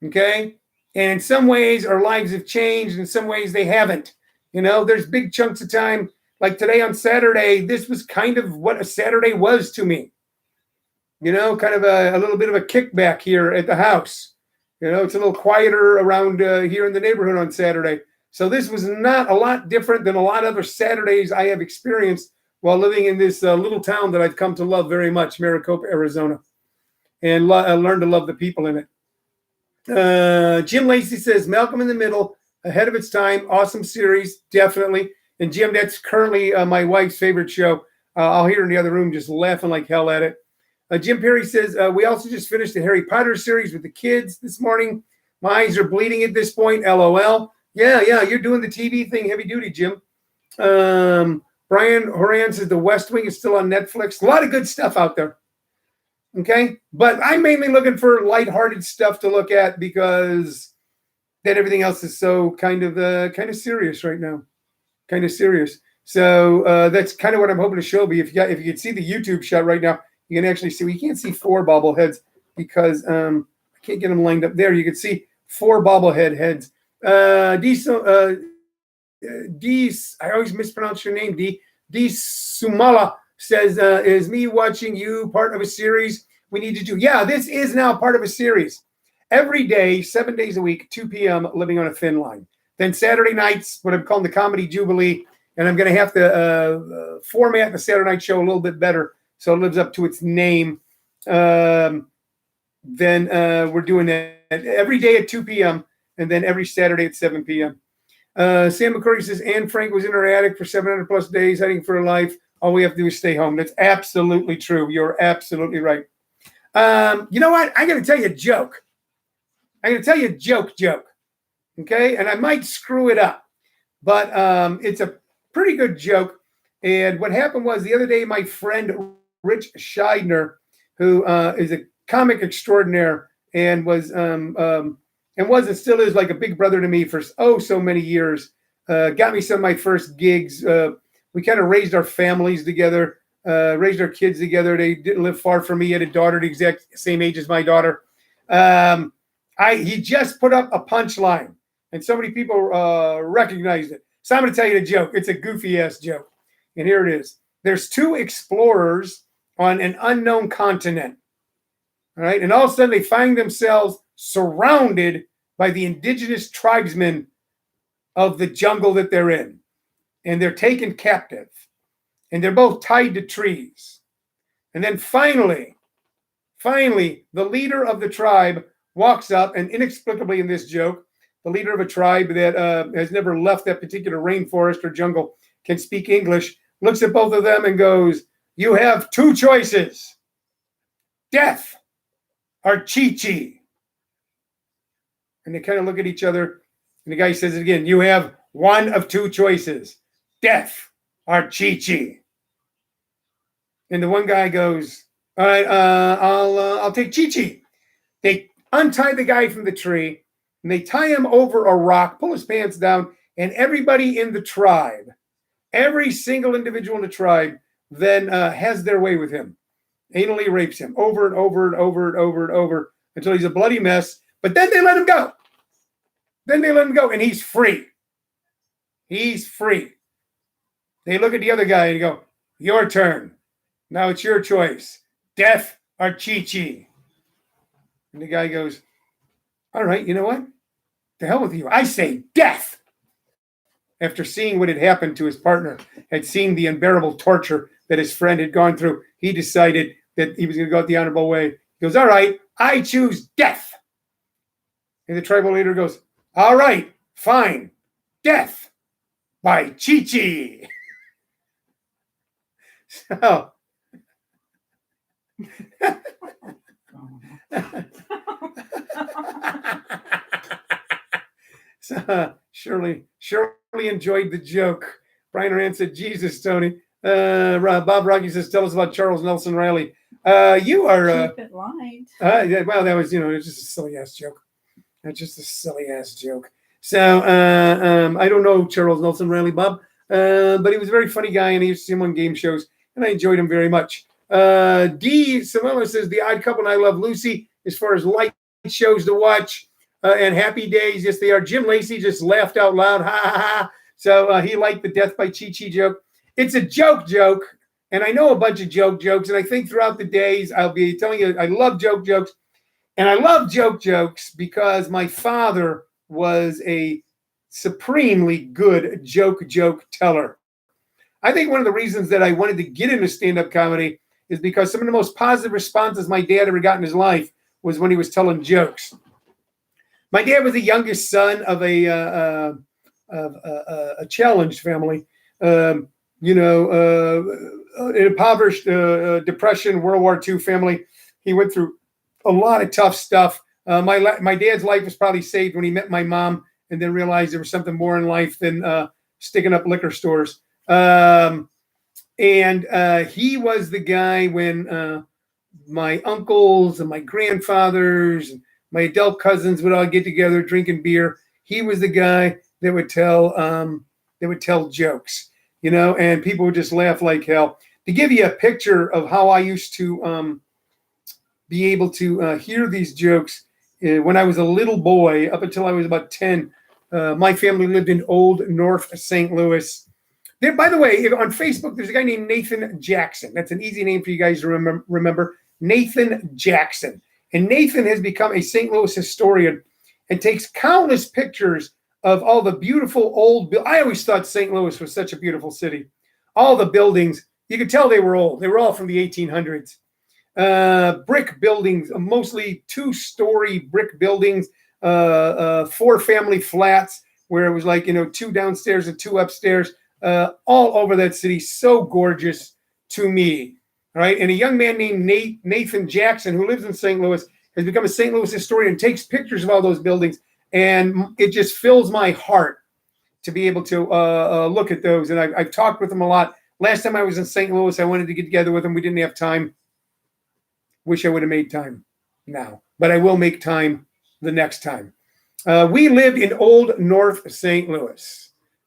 Okay? And in some ways, our lives have changed. In some ways, they haven't. There's big chunks of time. Like today on Saturday, this was kind of what a Saturday was to me. Kind of a little bit of a kickback here at the house. It's a little quieter around here in the neighborhood on Saturday. So this was not a lot different than a lot of other Saturdays I have experienced while living in this little town that I've come to love very much, Maricopa, Arizona. And learn to love the people in it. Jim Lacey says, Malcolm in the Middle, ahead of its time. Awesome series, definitely. And Jim, that's currently my wife's favorite show. I'll hear her in the other room just laughing like hell at it. Jim Perry says, we also just finished the Harry Potter series with the kids this morning. My eyes are bleeding at this point, LOL. Yeah, you're doing the TV thing heavy duty, Jim. Brian Horan says The West Wing is still on Netflix. A lot of good stuff out there. Okay, but I'm mainly looking for lighthearted stuff to look at because then everything else is so kind of serious right now, kind of serious. So that's kind of what I'm hoping to show you. If you can see the YouTube shot right now, you can actually see. We can't see 4 bobbleheads because I can't get them lined up there. You can see 4 bobblehead heads. I always mispronounce your name, D. Sumala says, is me watching you part of a series we need to do? Yeah, this is now part of a series. Every day, 7 days a week, 2 p.m., Living on a Thin Line. Then Saturday nights, what I'm calling the Comedy Jubilee, and I'm going to have to format the Saturday night show a little bit better so it lives up to its name. Then we're doing that every day at 2 p.m. and then every Saturday at 7 p.m. Sam McCurry says, Anne Frank was in her attic for 700 plus days, hiding for her life. All we have to do is stay home. That's absolutely true. You're absolutely right. You know what? I got to tell you a joke. Joke. Okay? And I might screw it up, but it's a pretty good joke. And what happened was the other day, my friend Rich Scheidner, who is a comic extraordinaire and was and still is like a big brother to me for so many years, got me some of my first gigs. We kind of raised our families together, raised our kids together. They didn't live far from me. He had a daughter the exact same age as my daughter. He just put up a punchline, and so many people recognized it. So I'm going to tell you the joke. It's a goofy ass joke, and here it is. There's two explorers on an unknown continent. All right, and all of a sudden they find themselves surrounded by the indigenous tribesmen of the jungle that they're in, and they're taken captive, and they're both tied to trees. And then finally, the leader of the tribe walks up, and inexplicably in this joke, the leader of a tribe that has never left that particular rainforest or jungle can speak English, looks at both of them and goes, "You have two choices, death or Chi-Chi." And they kind of look at each other, and the guy says it again, "You have one of two choices, death or Chi-Chi." And the one guy goes, "All right, I'll take Chi-Chi." They untie the guy from the tree, and they tie him over a rock, pull his pants down, and everybody in the tribe, every single individual in the tribe, then has their way with him, anally rapes him over and over and over and over and over until he's a bloody mess. But then they let him go. And he's free. He's free. They look at the other guy and go, "Your turn. Now it's your choice, death or Chi-Chi." And the guy goes, "All right, you know what? The hell with you. I say death." After seeing what had happened to his partner, had seen the unbearable torture that his friend had gone through, he decided that he was going to go out the honorable way. He goes, "All right, I choose death." And the tribal leader goes, "All right, fine, death by Chi-Chi." So, Shirley enjoyed the joke. Brian Rand said, "Jesus, Tony." Bob Rocky says, "Tell us about Charles Nelson Riley." You are keep it light. Well, that was it's just a silly ass joke. That's just a silly ass joke. So I don't know Charles Nelson Riley, Bob, but he was a very funny guy, and I used to see him on game shows, and I enjoyed him very much. D. Samela says, "The Odd Couple and I Love Lucy." As far as light shows to watch and Happy Days, yes, they are. Jim Lacey just laughed out loud, ha ha ha. So he liked the death by Chi-Chi joke. It's a joke, and I know a bunch of jokes, and I think throughout the days I'll be telling you I love jokes, and I love jokes because my father was a supremely good joke teller. I think one of the reasons that I wanted to get into stand-up comedy is because some of the most positive responses my dad ever got in his life was when he was telling jokes. My dad was the youngest son of a challenged family, an impoverished Depression, World War II family. He went through a lot of tough stuff. My dad's life was probably saved when he met my mom and then realized there was something more in life than sticking up liquor stores. And he was the guy when my uncles and my grandfathers and my adult cousins would all get together drinking beer. He was the guy that would tell jokes, and people would just laugh like hell. To give you a picture of how I used to be able to hear these jokes, when I was a little boy, up until I was about 10, my family lived in Old North St. Louis. There, by the way, on Facebook, there's a guy named Nathan Jackson. That's an easy name for you guys to remember. Nathan Jackson. And Nathan has become a St. Louis historian and takes countless pictures of all the beautiful old. I always thought St. Louis was such a beautiful city. All the buildings, you could tell they were old. They were all from the 1800s. Brick buildings, mostly two-story brick buildings, 4-family flats where it was like, 2 downstairs and 2 upstairs, all over that city. So gorgeous to me. All right. And a young man named Nathan Jackson, who lives in St. Louis, has become a St. Louis historian and takes pictures of all those buildings. And it just fills my heart to be able to look at those. And I've talked with him a lot. Last time I was in St. Louis, I wanted to get together with him. We didn't have time. Wish I would have made time now, but I will make time the next time. We lived in Old North St. Louis.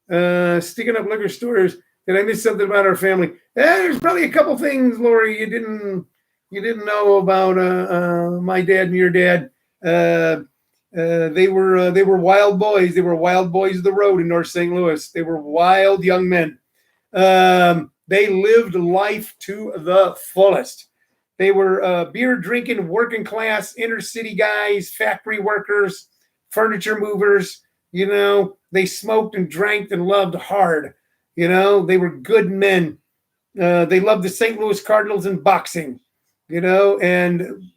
Sticking up liquor stores. Did I miss something about our family? There's probably a couple things, Lori, you didn't know about my dad and your dad. They were wild boys. They were wild boys of the road in North St. Louis. They were wild young men. They lived life to the fullest. They were beer drinking, working class, inner city guys, factory workers, furniture movers. They smoked and drank and loved hard. They were good men. They loved the St. Louis Cardinals and boxing, and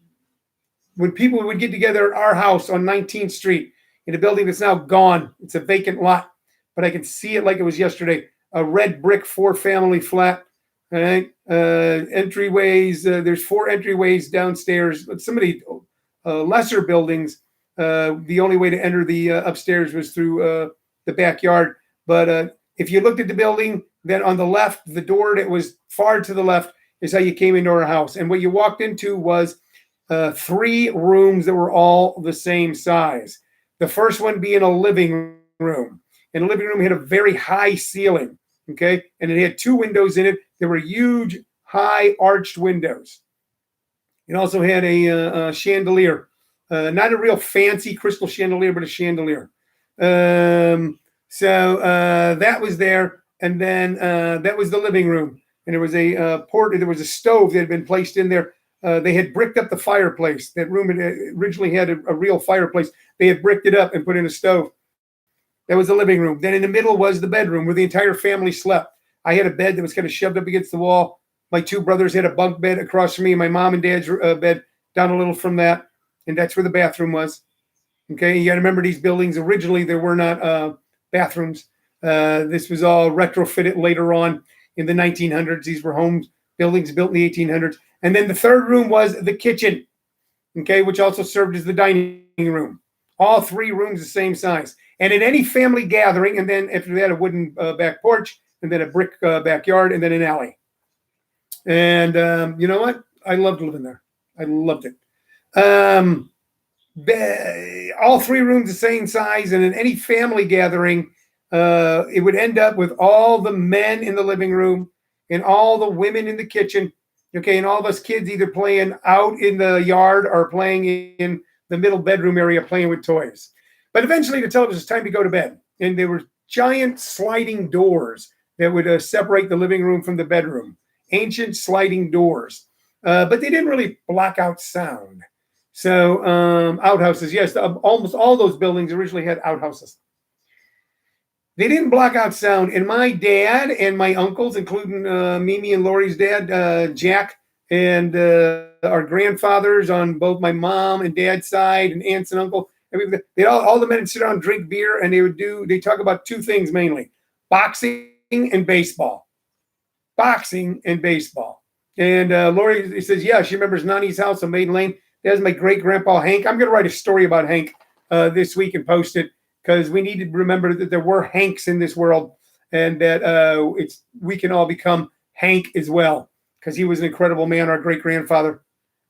when people would get together at our house on 19th Street in a building that's now gone, it's a vacant lot, but I can see it like it was yesterday, a red brick 4-family flat, all right? Entryways, there's 4 entryways downstairs. Some of the lesser buildings, the only way to enter the upstairs was through the backyard. But if you looked at the building, then on the left, the door that was far to the left is how you came into our house. And what you walked into was 3 rooms that were all the same size. The first one being a living room. And the living room had a very high ceiling, okay? And it had 2 windows in it. There were huge, high arched windows. It also had a chandelier. Not a real fancy crystal chandelier, but a chandelier. So that was there. And then that was the living room. And there was there was a stove that had been placed in there. They had bricked up the fireplace. That room had originally had a real fireplace. They had bricked it up and put in a stove. That was the living room. Then in the middle was the bedroom where the entire family slept. I had a bed that was kind of shoved up against the wall. My 2 brothers had a bunk bed across from me. My mom and dad's bed down a little from that. And that's where the bathroom was. Okay, you got to remember these buildings. Originally, there were not bathrooms. This was all retrofitted later on in the 1900s. These were homes, buildings built in the 1800s. And then the third room was the kitchen, okay, which also served as the dining room. All 3 rooms the same size. And in any family gathering, and then after that, a wooden back porch, and then a brick backyard, and then an alley. And you know what? I loved living there. I loved it. All 3 rooms the same size, and in any family gathering, it would end up with all the men in the living room and all the women in the kitchen, okay, and all of us kids either playing out in the yard or playing in the middle bedroom area playing with toys. But eventually the television was time to go to bed, and there were giant sliding doors that would separate the living room from the bedroom, ancient sliding doors. But they didn't really block out sound. So outhouses, yes, almost all those buildings originally had outhouses. They didn't block out sound. And my dad and my uncles, including Mimi and Lori's dad, Jack, and our grandfathers on both my mom and dad's side, and aunts and uncle, they all the men would sit around and drink beer, and they talk about 2 things mainly: boxing and baseball. Boxing and baseball. And Lori says, yeah, she remembers Nani's house on Maiden Lane. That was my great-grandpa Hank. I'm going to write a story about Hank this week and post it, because we need to remember that there were Hanks in this world, and that we can all become Hank as well, because he was an incredible man, our great-grandfather.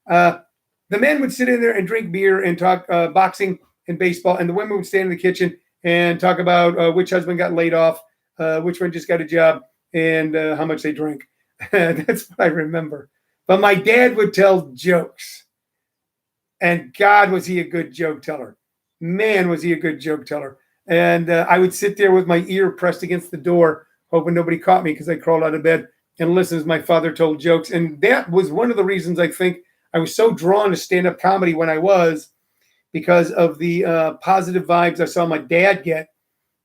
The men would sit in there and drink beer and talk boxing and baseball, and the women would stand in the kitchen and talk about which husband got laid off, which one just got a job, and how much they drank. That's what I remember. But my dad would tell jokes, and God, was he a good joke teller. Man, was he a good joke teller. And I would sit there with my ear pressed against the door hoping nobody caught me because I crawled out of bed and listened as my father told jokes. And that was one of the reasons I think I was so drawn to stand-up comedy when I was, because of the positive vibes I saw my dad get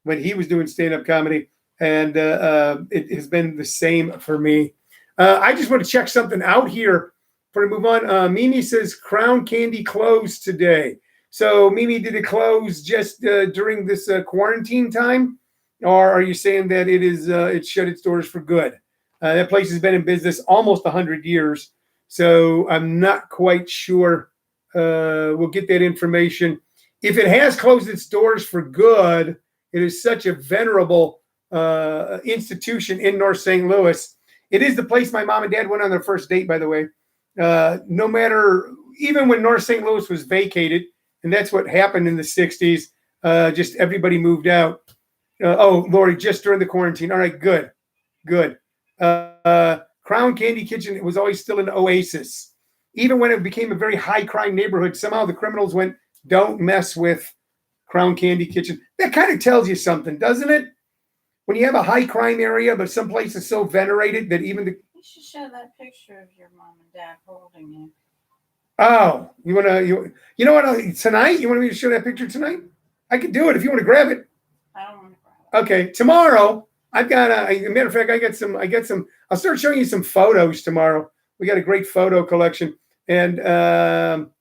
when he was doing stand-up comedy. And it has been the same for me. I just want to check something out here before we move on. Mimi says Crown Candy closed today. So Mimi, did it close just during this quarantine time? Or are you saying that it shut its doors for good? That place has been in business almost 100 years. So I'm not quite sure. We'll get that information. If it has closed its doors for good, it is such a venerable institution in North St. Louis. It is the place my mom and dad went on their first date, by the way. No matter, even when North St. Louis was vacated, and that's what happened in the 60s, just everybody moved out. Lori, just during the quarantine. All right, good. Crown Candy Kitchen, it was always still an oasis. Even when it became a very high crime neighborhood, somehow the criminals went, don't mess with Crown Candy Kitchen. That kind of tells you something, doesn't it? When you have a high crime area, but some place is so venerated that even the... You should show that picture of your mom and dad holding you. Oh, you know what? Tonight, you want me to show that picture tonight? I could do it if you want to grab it. I don't want to grab it. Okay, tomorrow I've got a matter of fact, I get some. I'll start showing you some photos tomorrow. We got a great photo collection, and one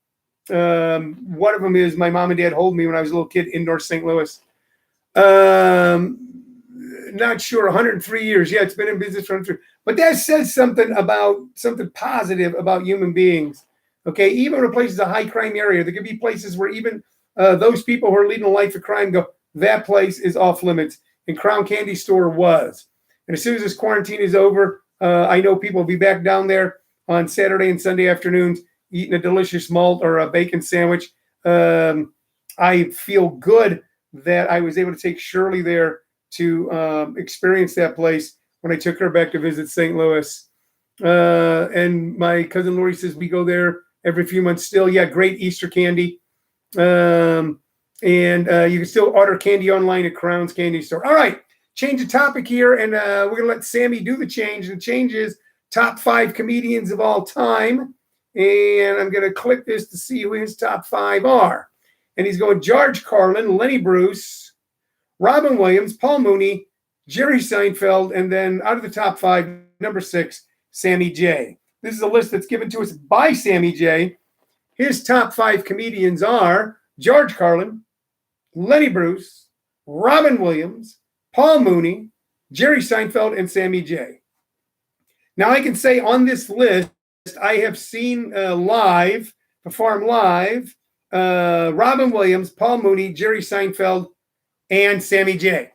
of them is my mom and dad holding me when I was a little kid in North St. Louis. Not sure, 103 years. Yeah, it's been in business for 103. But that says something positive about human beings. Okay, even when a place is a high crime area, there could be places where even those people who are leading a life of crime go, that place is off limits. And Crown Candy Store was. And as soon as this quarantine is over, I know people will be back down there on Saturday and Sunday afternoons eating a delicious malt or a bacon sandwich. I feel good that I was able to take Shirley there to experience that place when I took her back to visit St. Louis. And my cousin Lori says we go there every few months still. Yeah, great Easter candy. And you can still order candy online at Crown's Candy Store. All right, change the topic here, and we're going to let Sammy do the change. The change is top 5 comedians of all time. And I'm going to click this to see who his top 5 are. And he's going George Carlin, Lenny Bruce, Robin Williams, Paul Mooney, Jerry Seinfeld, and then out of the top 5, number 6, Sammy J. This is a list that's given to us by Sammy J. His top 5 comedians are George Carlin, Lenny Bruce, Robin Williams, Paul Mooney, Jerry Seinfeld, and Sammy J. Now I can say on this list, I have seen perform live, Robin Williams, Paul Mooney, Jerry Seinfeld, and Sammy J.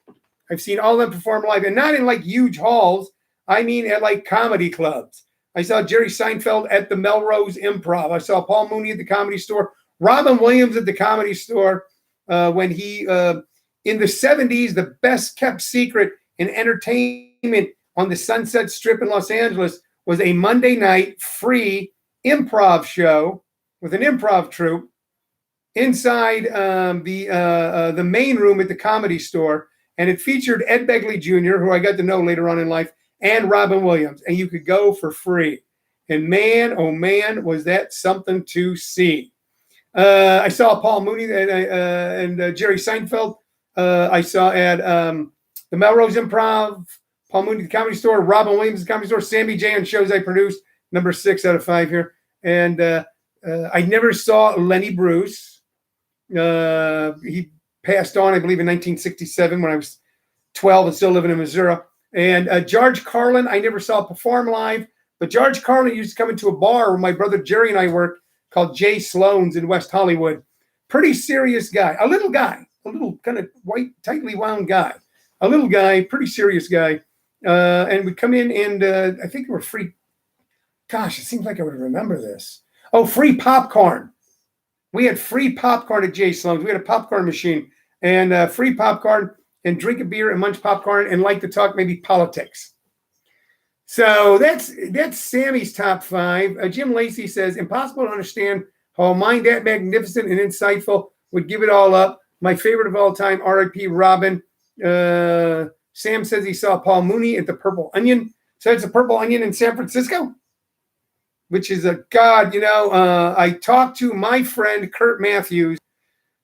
I've seen all of them perform live, and not in like huge halls. I mean at like comedy clubs. I saw Jerry Seinfeld at the Melrose Improv. I saw Paul Mooney at the Comedy Store. Robin Williams at the Comedy Store when he, in the 70s, the best kept secret in entertainment on the Sunset Strip in Los Angeles was a Monday night free improv show with an improv troupe inside the main room at the Comedy Store. And it featured Ed Begley Jr., who I got to know later on in life, and Robin Williams. And you could go for free. And man, oh man, was that something to see. I saw Paul Mooney and Jerry Seinfeld. I saw at the Melrose Improv, Paul Mooney at the Comedy Store, Robin Williams at the Comedy Store, Sammy J on shows I produced, number 6 out of 5 here. And I never saw Lenny Bruce. He passed on, I believe, in 1967 when I was 12 and still living in Missouri. And George Carlin, I never saw perform live, but George Carlin used to come into a bar where my brother Jerry and I worked called Jay Sloan's in West Hollywood. Pretty serious guy, a little kind of white, tightly wound guy, a little guy, pretty serious guy. And we'd come in and I think we were free. Gosh, it seems like I would remember this. Oh, free popcorn. We had free popcorn at Jay Sloan's. We had a popcorn machine and free popcorn and drink a beer and munch popcorn and like to talk maybe politics. So that's Sammy's top 5. Jim Lacey says, impossible to understand how a mind that magnificent and insightful would give it all up. My favorite of all time, R.I.P. Robin. Sam says he saw Paul Mooney at the Purple Onion. So it's a Purple Onion in San Francisco, which is a god. I talked to my friend Kurt Matthews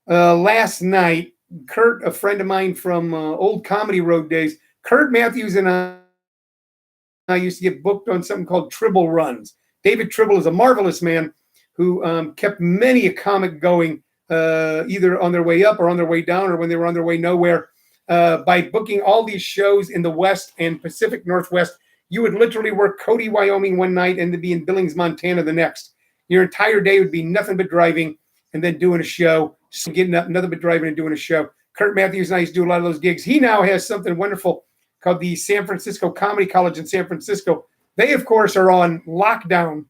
last night. Kurt, a friend of mine from old Comedy Road days. Kurt Matthews and I used to get booked on something called Tribble Runs. David Tribble is a marvelous man who kept many a comic going, either on their way up or on their way down, or when they were on their way nowhere, by booking all these shows in the West and Pacific Northwest. You would literally work Cody, Wyoming one night and then be in Billings, Montana the next. Your entire day would be nothing but driving and then doing a show, getting up, nothing but driving and doing a show. Kurt Matthews and I used to do a lot of those gigs. He now has something wonderful called the San Francisco Comedy College in San Francisco. They, of course, are on lockdown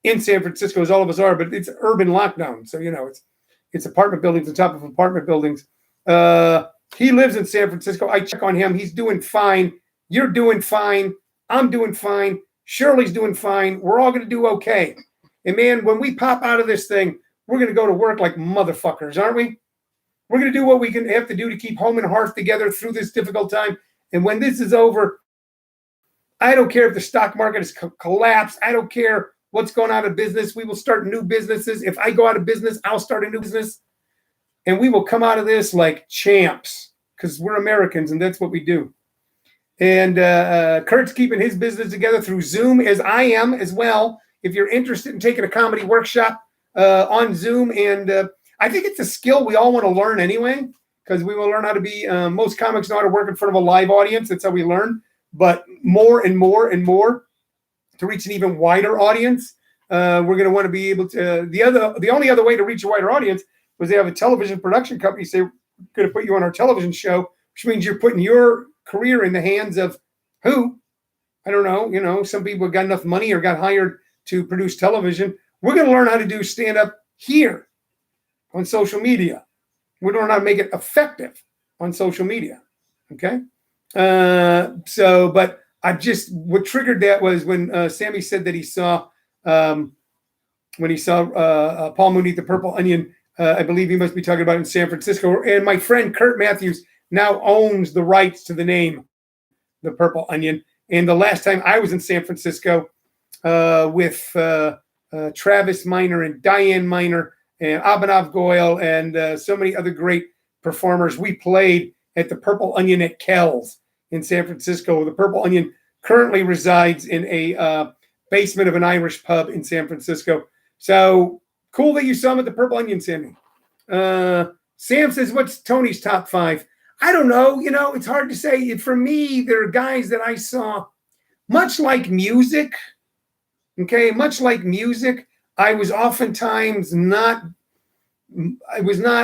in San Francisco, as all of us are, but it's urban lockdown. So, it's apartment buildings on top of apartment buildings. He lives in San Francisco. I check on him. He's doing fine. You're doing fine. I'm doing fine. Shirley's doing fine. We're all going to do okay. And, man, when we pop out of this thing, we're going to go to work like motherfuckers, aren't we? We're going to do what we can have to do to keep home and hearth together through this difficult time. And when this is over, I don't care if the stock market has collapsed. I don't care what's going on in business. We will start new businesses. If I go out of business, I'll start a new business. And we will come out of this like champs because we're Americans and that's what we do. And Kurt's keeping his business together through Zoom, as I am as well. If you're interested in taking a comedy workshop on Zoom, and I think it's a skill we all want to learn anyway, because we will learn how to be, most comics know how to work in front of a live audience. That's how we learn. But more and more and more to reach an even wider audience, we're going to want to be able to, the only other way to reach a wider audience was they have a television production company say, we're going to put you on our television show, which means you're putting your career in the hands of who? I don't know. Some people got enough money or got hired to produce television. We're going to learn how to do stand-up here on social media. We don't know how to make it effective on social media. Okay. But what triggered that was when Sammy said that he saw, Paul Mooney at the Purple Onion. I believe he must be talking about in San Francisco. And my friend Kurt Matthews now owns the rights to the name, the Purple Onion. And the last time I was in San Francisco with Travis Miner and Diane Miner and Abhinav Goyal and so many other great performers, we played at the Purple Onion at Kells in San Francisco. The Purple Onion currently resides in a basement of an Irish pub in San Francisco. So cool that you saw him at the Purple Onion, Sammy. Sam says, what's Tony's top 5? I don't know. It's hard to say. For me, there are guys that I saw, much like music. Okay, much like music, I was not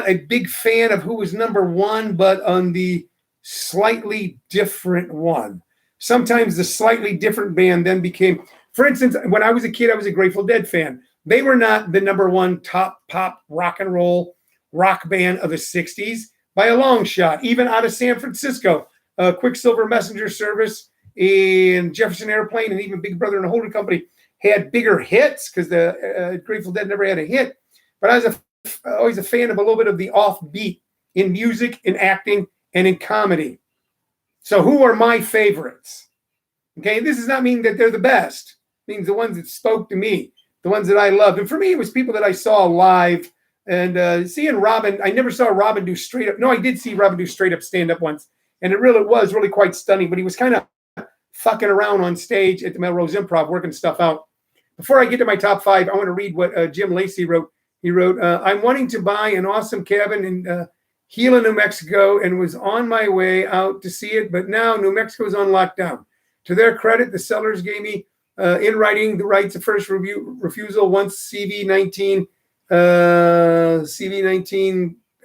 a big fan of who was number one, but on the slightly different one. Sometimes the slightly different band then became, for instance, when I was a kid, I was a Grateful Dead fan. They were not the number one top pop rock and roll rock band of the 60s by a long shot, even out of San Francisco. Quicksilver Messenger Service and Jefferson Airplane and even Big Brother and the Holding Company had bigger hits because the Grateful Dead never had a hit. But I was always a fan of a little bit of the offbeat in music, in acting, and in comedy. So who are my favorites? Okay, this does not mean that they're the best. It means the ones that spoke to me, the ones that I loved. And for me, it was people that I saw live. And seeing Robin, I never saw Robin do straight up. No, I did see Robin do straight up stand up once. And it was really quite stunning. But he was kind of fucking around on stage at the Melrose Improv, working stuff out. Before I get to my top 5, I want to read what Jim Lacey wrote. He wrote, I'm wanting to buy an awesome cabin in Gila, New Mexico, and was on my way out to see it. But now New Mexico is on lockdown. To their credit, the sellers gave me in writing the rights of first refusal once CV19,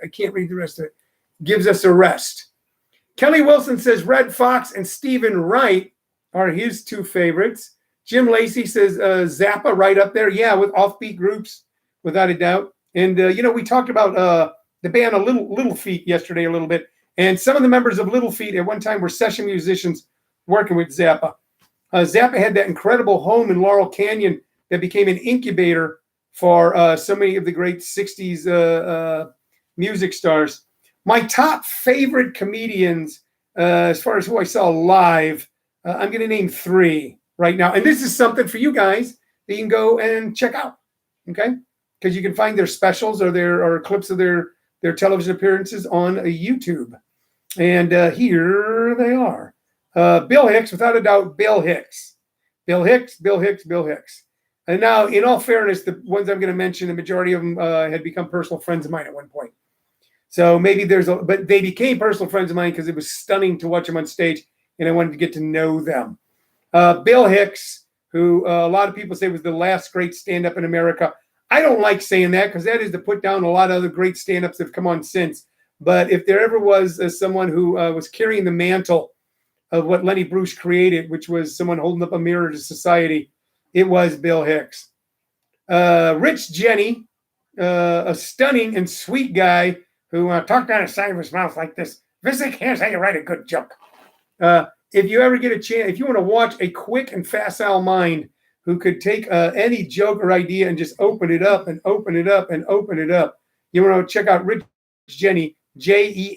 I can't read the rest of it, gives us a rest. Kelly Wilson says Red Fox and Stephen Wright are his 2 favorites. Jim Lacey says Zappa right up there. Yeah, with offbeat groups, without a doubt. And, we talked about the band Little Feat yesterday a little bit. And some of the members of Little Feat at one time were session musicians working with Zappa. Zappa had that incredible home in Laurel Canyon that became an incubator for so many of the great 60s music stars. My top favorite comedians As far as who I saw live, I'm going to name 3 right now. And this is something for you guys that you can go and check out, okay? Because you can find their specials or clips of their television appearances on YouTube. And here they are. Bill Hicks, without a doubt, Bill Hicks. Bill Hicks. And now, in all fairness, the ones I'm going to mention, the majority of them had become personal friends of mine at one point. So maybe but they became personal friends of mine because it was stunning to watch them on stage, and I wanted to get to know them. Bill Hicks, who a lot of people say was the last great stand-up in America. I don't like saying that because that is to put down a lot of other great stand-ups that have come on since. But if there ever was someone who was carrying the mantle of what Lenny Bruce created, which was someone holding up a mirror to society, it was Bill Hicks. Rich Jenny, a stunning and sweet guy who talked out of the side of his mouth like this. Vicich, here's how you write a good joke. If you ever get a chance, if you want to watch a quick and facile mind who could take any joke or idea and just open it up and open it up and open it up, you want to check out Rich Jenny, Jeni.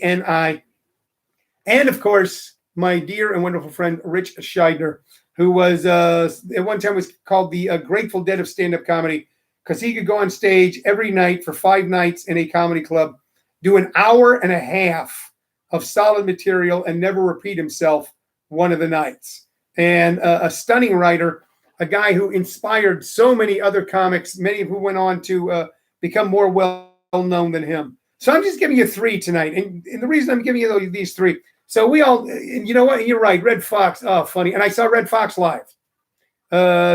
And of course, my dear and wonderful friend, Rich Scheidner, who was at one time was called the Grateful Dead of stand-up comedy, because he could go on stage every night for 5 nights in a comedy club, do an hour and a half of solid material and never repeat himself one of the nights. And a stunning writer, a guy who inspired so many other comics, many of who went on to become more well-known than him. So I'm just giving you 3 tonight. And the reason I'm giving you these 3, so we all, and you know what? You're right. Red Fox. Oh, funny. And I saw Red Fox live.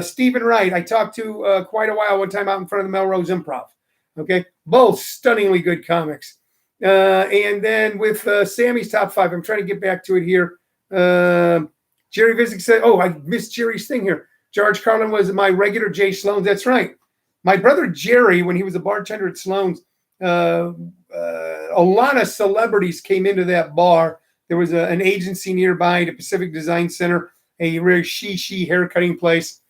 Stephen Wright, I talked to quite a while one time out in front of the Melrose Improv. Okay. Both stunningly good comics. And then with Sammy's top 5, I'm trying to get back to it here. Jerry Vicich said, oh, I missed Jerry's thing here. George Carlin was my regular Jay Sloan's. That's right. My brother Jerry, when he was a bartender at Sloan's, a lot of celebrities came into that bar. There was an agency nearby, the Pacific Design Center, a very she haircutting place.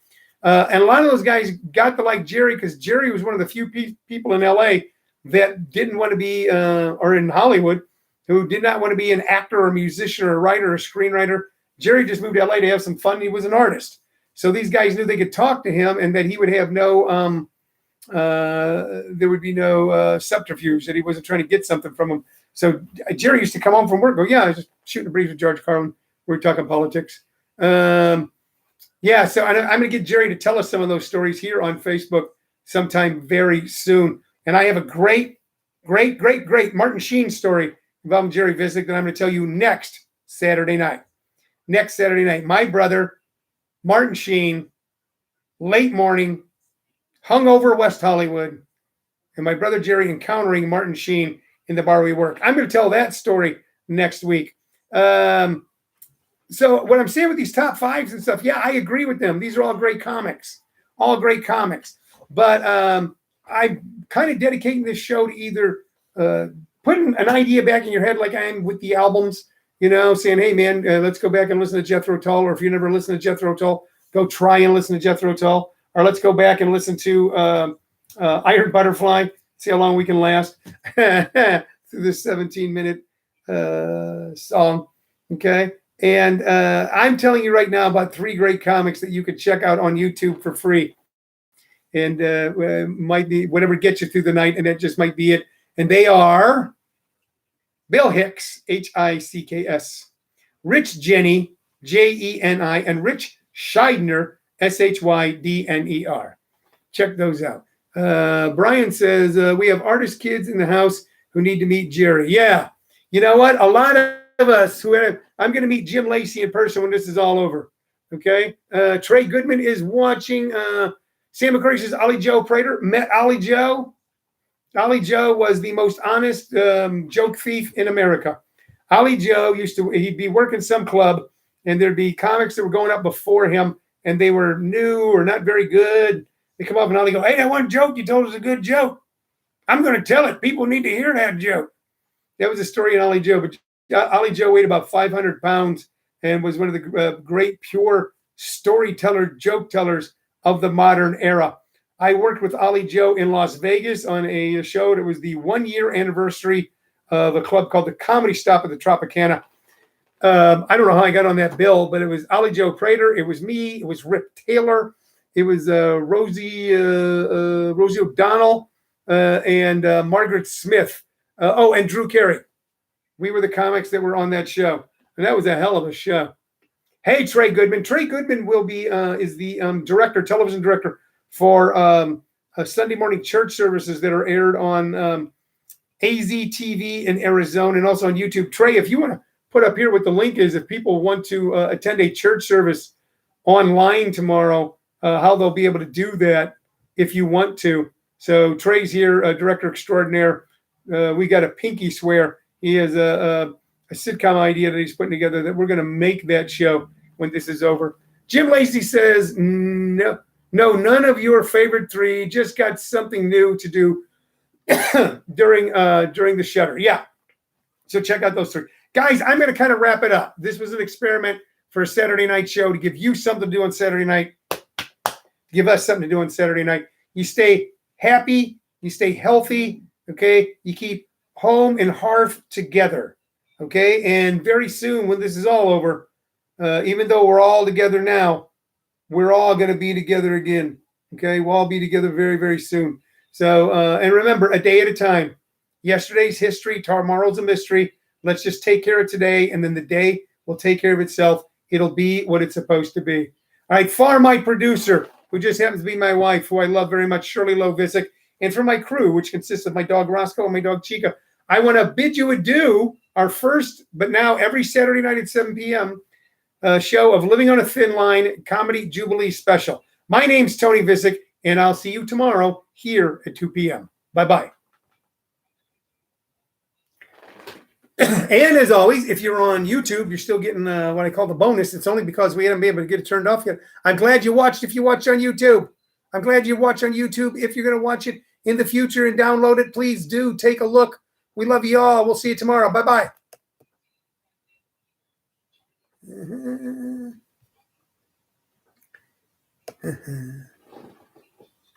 And a lot of those guys got to like Jerry because Jerry was one of the few people in LA that didn't want to be, or in Hollywood, who did not want to be an actor or musician or a writer or screenwriter. Jerry just moved to LA to have some fun. He was an artist. So these guys knew they could talk to him and that he would have no, there would be no subterfuge, that he wasn't trying to get something from him. So Jerry used to come home from work, go, yeah, I was just shooting a breeze with George Carlin. We were talking politics. Yeah, so I'm going to get Jerry to tell us some of those stories here on Facebook sometime very soon. And I have a great Martin Sheen story involving Jerry Vicich that I'm going to tell you next Saturday night. Next Saturday night. My brother, Martin Sheen, late morning, hungover West Hollywood, and my brother Jerry encountering Martin Sheen in the bar we work. I'm going to tell that story next week. So what I'm saying with these top 5s and stuff, yeah, I agree with them. These are all great comics, But I'm kind of dedicating this show to either putting an idea back in your head like I am with the albums, you know, saying, hey, man, let's go back and listen to Jethro Tull. Or if you never listen to Jethro Tull, go try and listen to Jethro Tull. Or let's go back and listen to Iron Butterfly, see how long we can last through this 17-minute song, okay? And I'm telling you right now about 3 great comics that you could check out on YouTube for free. And might be whatever gets you through the night, and that just might be it. And they are Bill Hicks, Hicks, Rich Jenny, Jeni, and Rich Scheidner, Shydner. Check those out. Brian says, we have artist kids in the house who need to meet Jerry. Yeah. You know what? A lot of us I'm going to meet Jim Lacey in person when this is all over. Okay. Trey Goodman is watching. Sam McCurry says, Ollie Joe Prater. Met Ollie Joe. Ollie Joe was the most honest joke thief in America. Ollie Joe he'd be working some club, and there'd be comics that were going up before him, and they were new or not very good. They come up and Ollie go, hey, that one joke you told us a good joke. I'm going to tell it. People need to hear that joke. That was a story in Ollie Joe. But Ollie Joe weighed about 500 pounds and was one of the great pure storyteller, joke tellers of the modern era. I worked with Ollie Joe in Las Vegas on a show that was the 1-year anniversary of a club called the Comedy Stop at the Tropicana. I don't know how I got on that bill, but it was Ollie Joe Prater. It was me. It was Rick Taylor. It was Rosie O'Donnell and Margaret Smith. And Drew Carey. We were the comics that were on that show, and that was a hell of a show. Hey, Trey Goodman. Trey Goodman will be is the television director for Sunday morning church services that are aired on AZTV in Arizona and also on YouTube. Trey, if you want to put up here what the link is, if people want to attend a church service online tomorrow, how they'll be able to do that if you want to. So Trey's here, director extraordinaire. We got a pinky swear. He has a sitcom idea that he's putting together that we're going to make that show when this is over. Jim Lacey says, no, none of your favorite three. Just got something new to do during the shutter. Yeah. So check out those three. Guys, I'm going to kind of wrap it up. This was an experiment for a Saturday night show to give you something to do on Saturday night. Give us something to do on Saturday night. You stay happy. You stay healthy. Okay. You keep home and hearth together. Okay. And very soon when this is all over, even though we're all together now, we're all going to be together again. Okay. We'll all be together very, very soon. So, and remember, a day at a time. Yesterday's history, tomorrow's a mystery. Let's just take care of today, and then the day will take care of itself. It'll be what it's supposed to be. All right, for my producer, who just happens to be my wife, who I love very much, Shirley Lowe Vicich, and for my crew, which consists of my dog Roscoe and my dog Chica, I want to bid you adieu, our first, but now every Saturday night at 7 p.m., show of Living on a Thin Line Comedy Jubilee Special. My name's Tony Vicich, and I'll see you tomorrow here at 2 p.m. Bye-bye. And as always, if you're on YouTube, you're still getting what I call the bonus. It's only because we haven't been able to get it turned off yet. I'm glad you watched if you watch on YouTube. I'm glad you watch on YouTube. If you're going to watch it in the future and download it, please do take a look. We love you all. We'll see you tomorrow. Bye-bye.